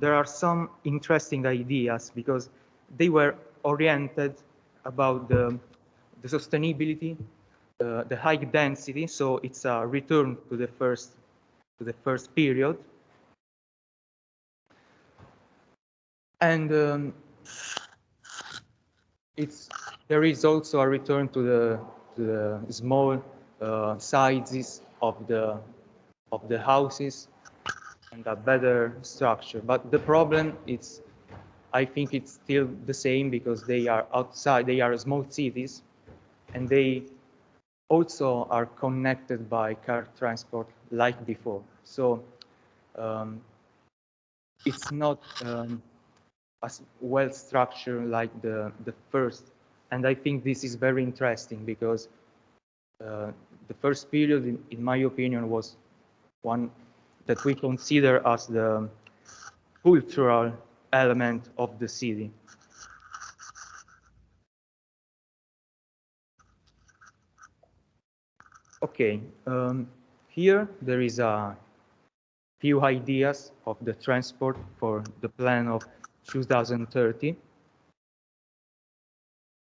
There are some interesting ideas because they were oriented about the sustainability, the high density. So it's a return to the first period. And there is also a return to the small sizes of the houses and a better structure. But the problem is, I think it's still the same because they are outside, they are small cities, and they also are connected by car transport like before. So it's not as well structured like the first. And I think this is very interesting because the first period, in my opinion, was one that we consider as the cultural element of the city. Okay, here there is a few ideas of the transport for the plan of 2030.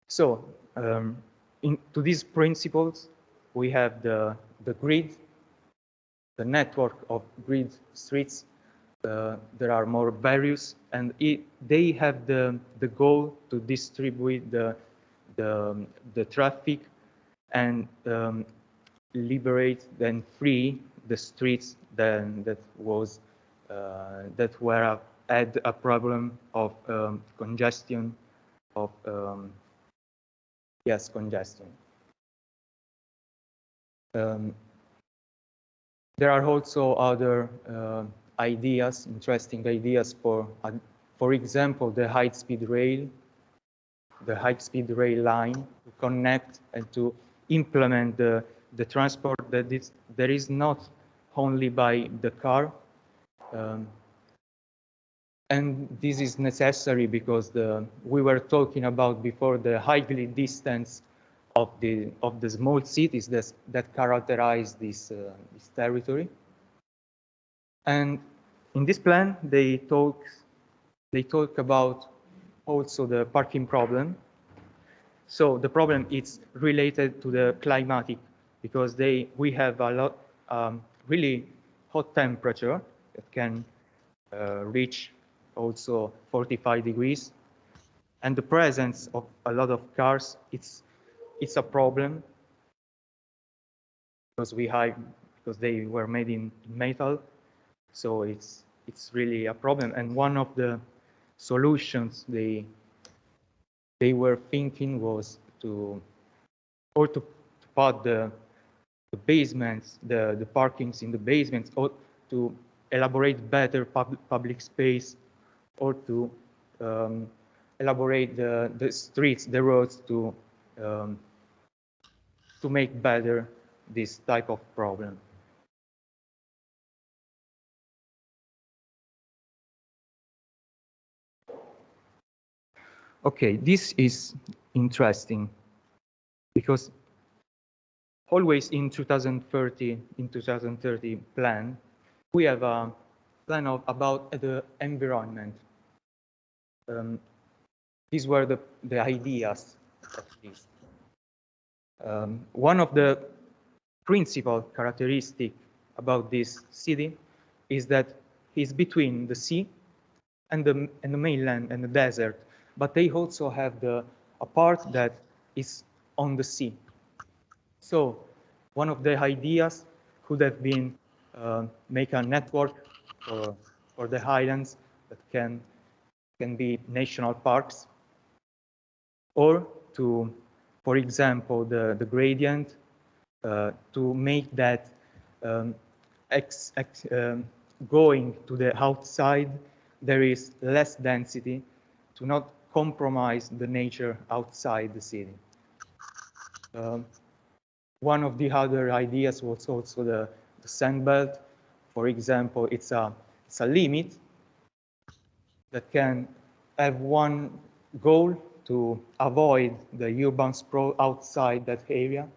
So, to these principles, we have the grid, the network of grid streets. There are more various, and they have the goal to distribute the traffic and liberate, then free the streets that had a problem of congestion, congestion. There are also other ideas, interesting ideas for example, the high-speed rail line to connect and to implement the transport that is not only by the car. And this is necessary because we were talking about before the highly distance of the small cities that characterize this territory. And in this plan, they talk about also the parking problem. So the problem is related to the climatic because we have a lot really hot temperature that can reach also 45 degrees, and the presence of a lot of cars, it's a problem because they were made in metal, so it's really a problem. And one of the solutions they were thinking was to or to put the basements, the parkings in the basements, or to elaborate better public space, or to elaborate the streets, the roads, to make better this type of problem. Okay, this is interesting because always in 2030 plan, we have a plan about the environment. These were the ideas at least. One of the principal characteristic about this city is that it's between the sea and the mainland and the desert, but they also have a part that is on the sea. So one of the ideas could have been make a network for the highlands that can be national parks, or to, for example, the gradient, to make that going to the outside, there is less density, to not compromise the nature outside the city. One of the other ideas was also the sand belt. For example, it's a limit that can have one goal, to avoid the urban sprawl outside that area,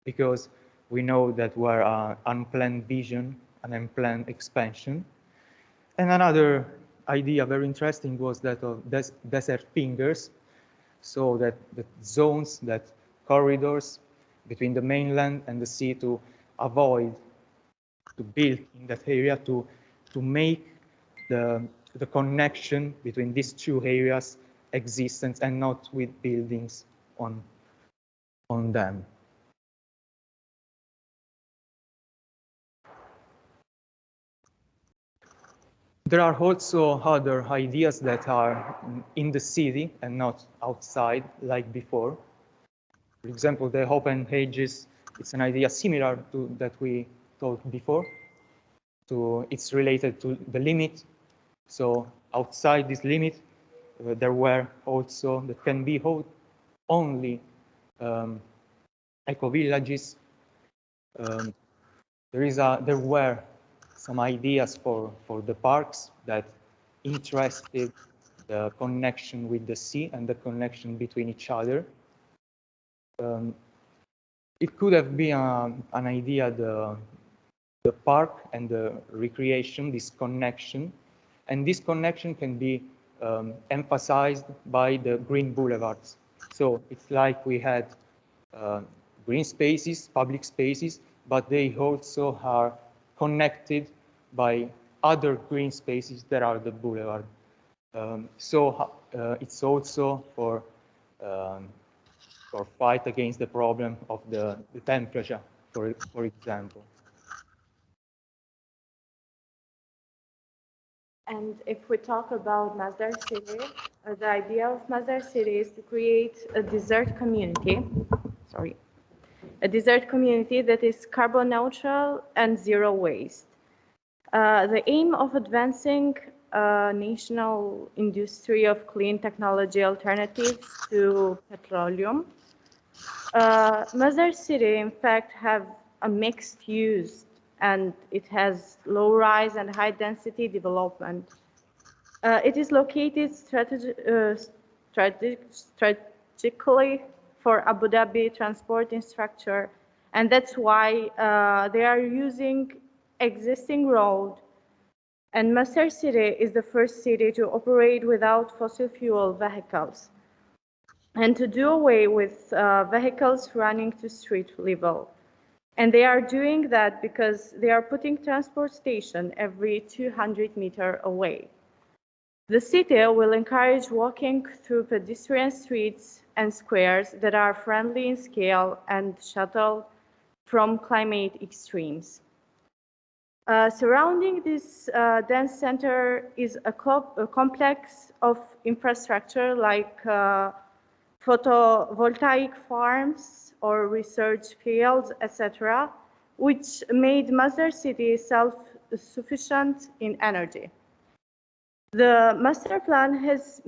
because we know that we're unplanned vision, an unplanned expansion. And another idea, very interesting, was that of desert fingers, so that the zones, that corridors between the mainland and the sea, to avoid to build in that area, to make the connection between these two areas existence, and not with buildings on them. There are also other ideas that are in the city and not outside, like before. For example, the open edges, it's an idea similar to that we talked before. It's related to the limit. So outside this limit, there were also, that can be only eco-villages. There were some ideas for the parks that interested the connection with the sea and the connection between each other. It could have been an idea, the park and the recreation, this connection. And this connection can be emphasized by the green boulevards. So it's like we had green spaces, public spaces, but they also are connected by other green spaces that are the boulevard. So it's also for fight against the problem of the temperature, for example. And if we talk about Masdar City, the idea of Masdar City is to create a desert community. Sorry. A desert community that is carbon neutral and zero waste. The aim of advancing a national industry of clean technology alternatives to petroleum. Masdar City, in fact, have a mixed use, and it has low-rise and high-density development. It is located strategically for Abu Dhabi transport infrastructure, and that's why they are using existing road. And Masdar City is the first city to operate without fossil fuel vehicles, and to do away with vehicles running to street level. And they are doing that because they are putting transport station every 200 meters away. The city will encourage walking through pedestrian streets and squares that are friendly in scale and shuttle from climate extremes. Surrounding this dense center is a complex of infrastructure like photovoltaic farms or research fields, etc., which made Masdar city self-sufficient in energy. The master plan has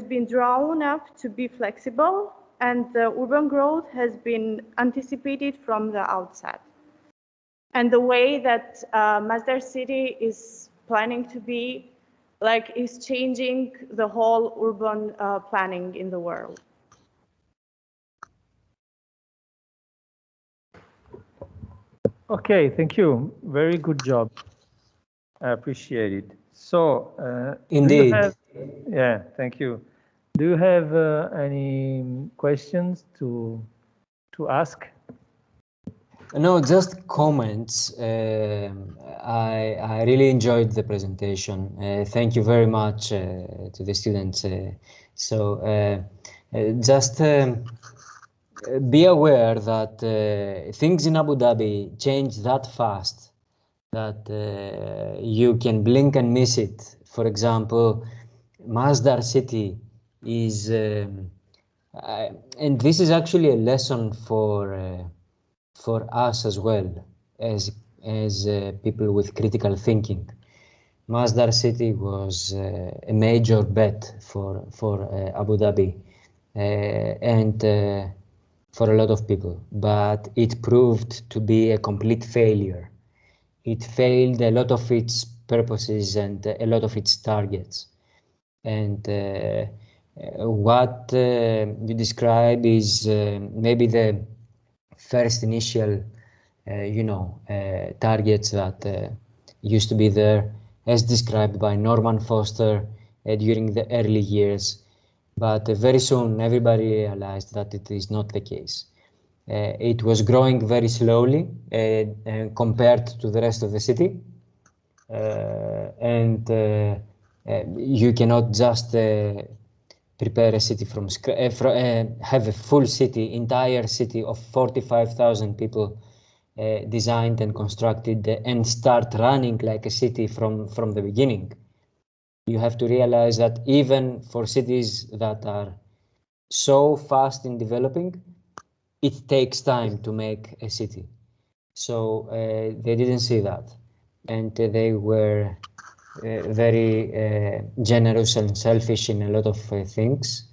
been drawn up to be flexible, and the urban growth has been anticipated from the outset. And the way that Masdar city is planning to be, is changing the whole urban planning in the world. Okay, thank you. Very good job. I appreciate it. So, Indeed. Yeah, thank you. Do you have any questions to ask? No, just comments. I really enjoyed the presentation. Thank you very much to the students. Just be aware that things in Abu Dhabi change that fast that you can blink and miss it. For example, Masdar city is, and this is actually a lesson for us as well as people with critical thinking. Masdar city was a major bet for Abu Dhabi and for a lot of people, but it proved to be a complete failure. It failed a lot of its purposes and a lot of its targets. And what you describe is maybe the first initial targets that used to be there, as described by Norman Foster during the early years. But very soon everybody realized that it is not the case. It was growing very slowly compared to the rest of the city. You cannot just prepare a city from scratch, have a full city, entire city of 45,000 people designed and constructed and start running like a city from the beginning. You have to realize that even for cities that are so fast in developing, it takes time to make a city. So they didn't see that, and they were very generous and selfish in a lot of things.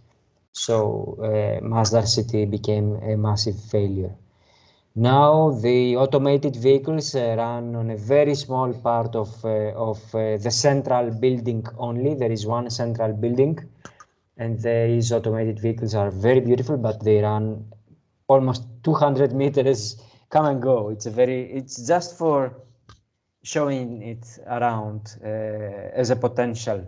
So Masdar city became a massive failure. Now the automated vehicles run on a very small part of the central building only. There is one central building, and these automated vehicles are very beautiful, but they run almost 200 meters, come and go. It's just for showing it around as a potential.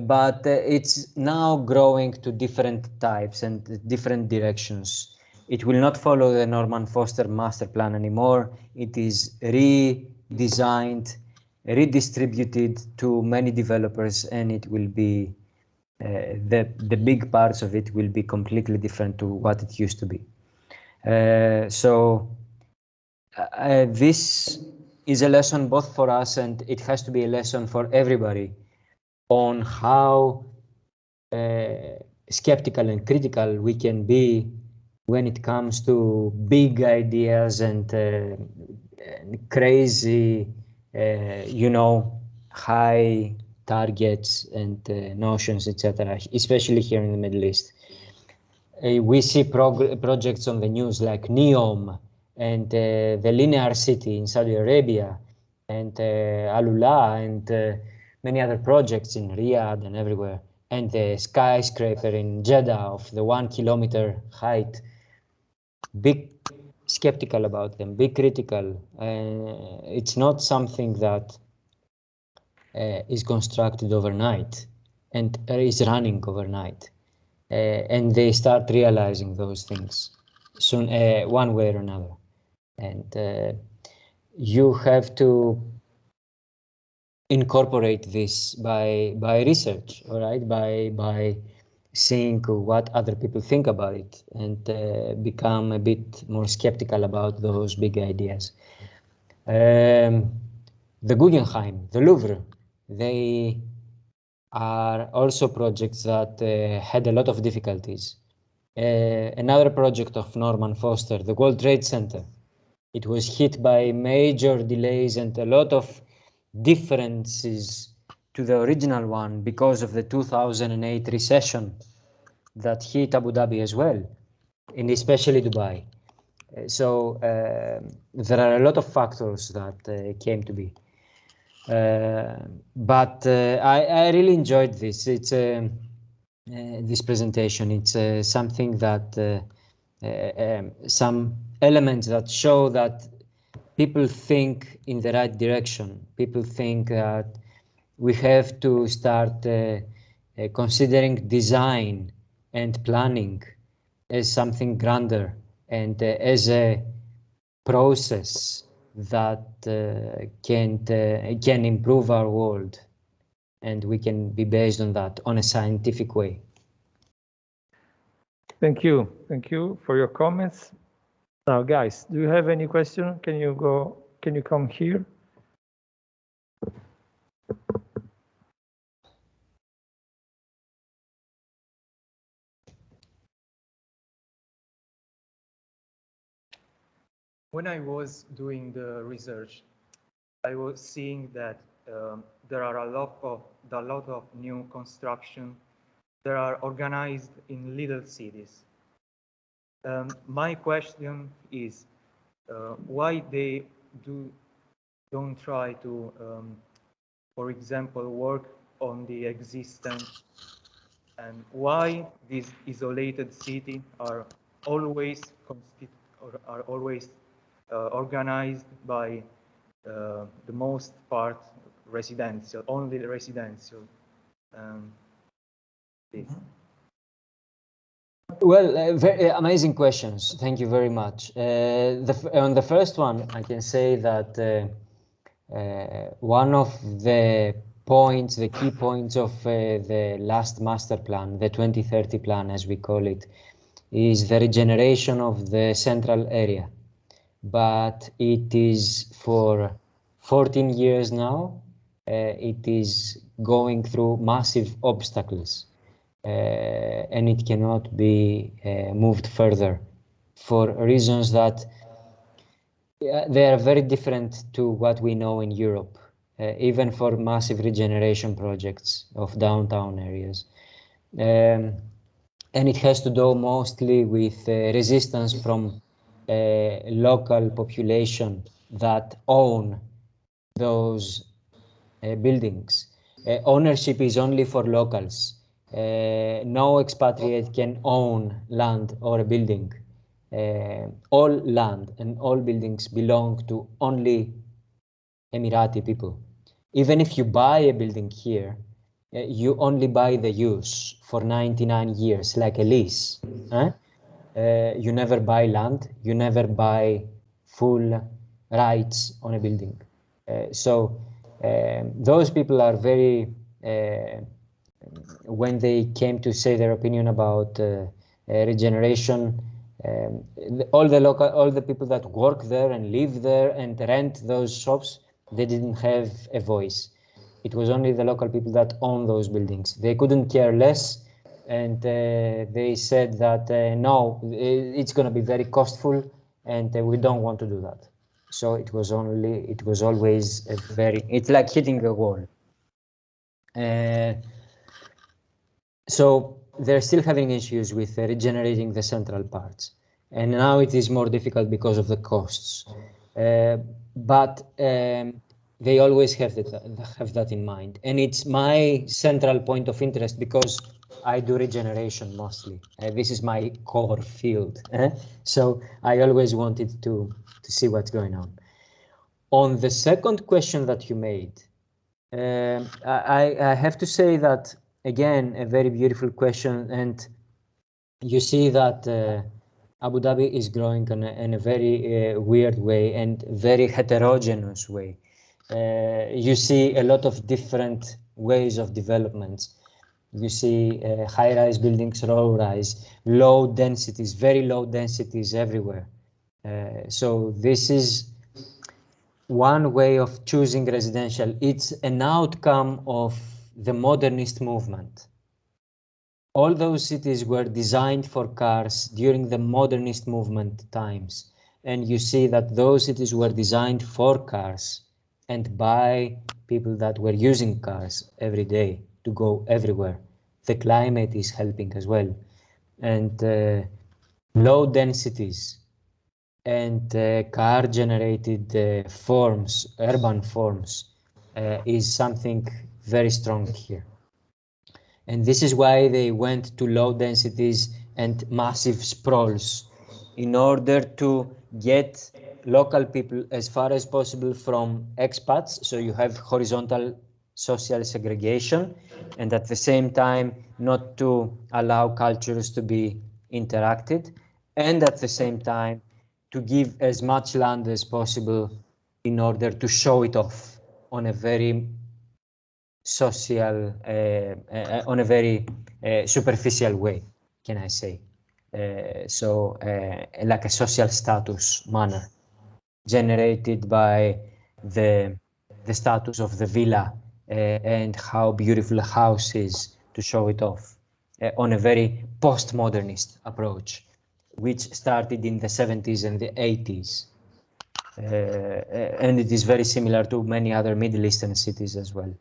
But it's now growing to different types and different directions. It will not follow the Norman Foster master plan anymore. It is redesigned, redistributed to many developers, and it will be the big parts of it will be completely different to what it used to be. This is a lesson both for us, and it has to be a lesson for everybody on how skeptical and critical we can be when it comes to big ideas and crazy, high targets and notions, etc., especially here in the Middle East. We see projects on the news like NEOM and the Linear City in Saudi Arabia and Alula and many other projects in Riyadh and everywhere, and the skyscraper in Jeddah of the 1 kilometer height. Big skeptical about them, big critical. It's not something that is constructed overnight and is running overnight. And they start realizing those things soon, one way or another. And you have to incorporate this by research, all right, by seeing what other people think about it, and become a bit more skeptical about those big ideas. The Guggenheim, the Louvre, they are also projects that had a lot of difficulties. Another project of Norman Foster, the World Trade Center, it was hit by major delays and a lot of differences to the original one because of the 2008 recession that hit Abu Dhabi as well, and especially Dubai. So there are a lot of factors that came to be. But I really enjoyed this. It's this presentation. It's something that some elements that show that people think in the right direction. People think that we have to start considering design and planning as something grander and as a process that can improve our world, and we can be based on that on a scientific way. Thank you for your comments. Now, guys, do you have any question? Can you come here? When I was doing the research, I was seeing that there are a lot of new construction that are organized in little cities. My question is why they don't try to, for example, work on the existing, and why these isolated cities are always organized by the most part residential, only residential. Well, very amazing questions. Thank you very much. On the first one, I can say that one of the points, the key points of the last master plan, the 2030 plan, as we call it, is the regeneration of the central area. But it is for 14 years now, it is going through massive obstacles. And it cannot be moved further for reasons that they are very different to what we know in Europe, even for massive regeneration projects of downtown areas. And it has to do mostly with resistance from local population that own those buildings. Ownership is only for locals. No expatriate can own land or a building. All land and all buildings belong to only Emirati people. Even if you buy a building here, you only buy the use for 99 years, like a lease. You never buy land, you never buy full rights on a building. So those people are very, when they came to say their opinion about regeneration, all the people that work there and live there and rent those shops, they didn't have a voice. It was only the local people that own those buildings. They couldn't care less, and they said that no, it's going to be very costful, and we don't want to do that. So it was always a very, it's like hitting a wall. So they're still having issues with regenerating the central parts. And now it is more difficult because of the costs. But they always have that in mind. And it's my central point of interest because I do regeneration mostly. This is my core field. So I always wanted to see what's going on. On the second question that you made, I have to say that, again, a very beautiful question. And you see that Abu Dhabi is growing in a very weird way and very heterogeneous way. You see a lot of different ways of developments. You see high-rise buildings, low-rise, low densities, very low densities everywhere. So this is one way of choosing residential. It's an outcome of the modernist movement. All those cities were designed for cars during the modernist movement times. And you see that those cities were designed for cars and by people that were using cars every day to go everywhere. The climate is helping as well. And low densities and car-generated forms, urban forms, is something very strong here. And this is why they went to low densities and massive sprawls in order to get local people as far as possible from expats. So you have horizontal social segregation, and at the same time not to allow cultures to be interacted, and at the same time to give as much land as possible in order to show it off on a very social, on a very superficial way, can I say. Like a social status manner generated by the status of the villa and how beautiful a house is to show it off on a very postmodernist approach, which started in the 70s and the 80s. And it is very similar to many other Middle Eastern cities as well.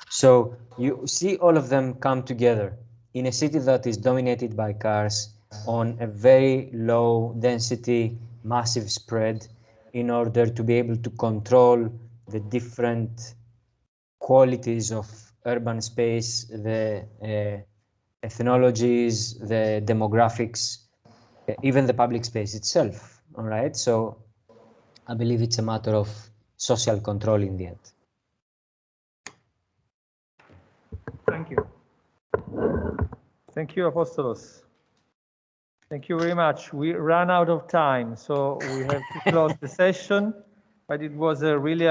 So you see all of them come together in a city that is dominated by cars on a very low density, massive spread, in order to be able to control the different qualities of urban space, the ethnologies, the demographics, even the public space itself. All right. So I believe it's a matter of social control in the end. Thank you. Thank you, Apostolos. Thank you very much. We ran out of time, so we have to close the session, but it was a really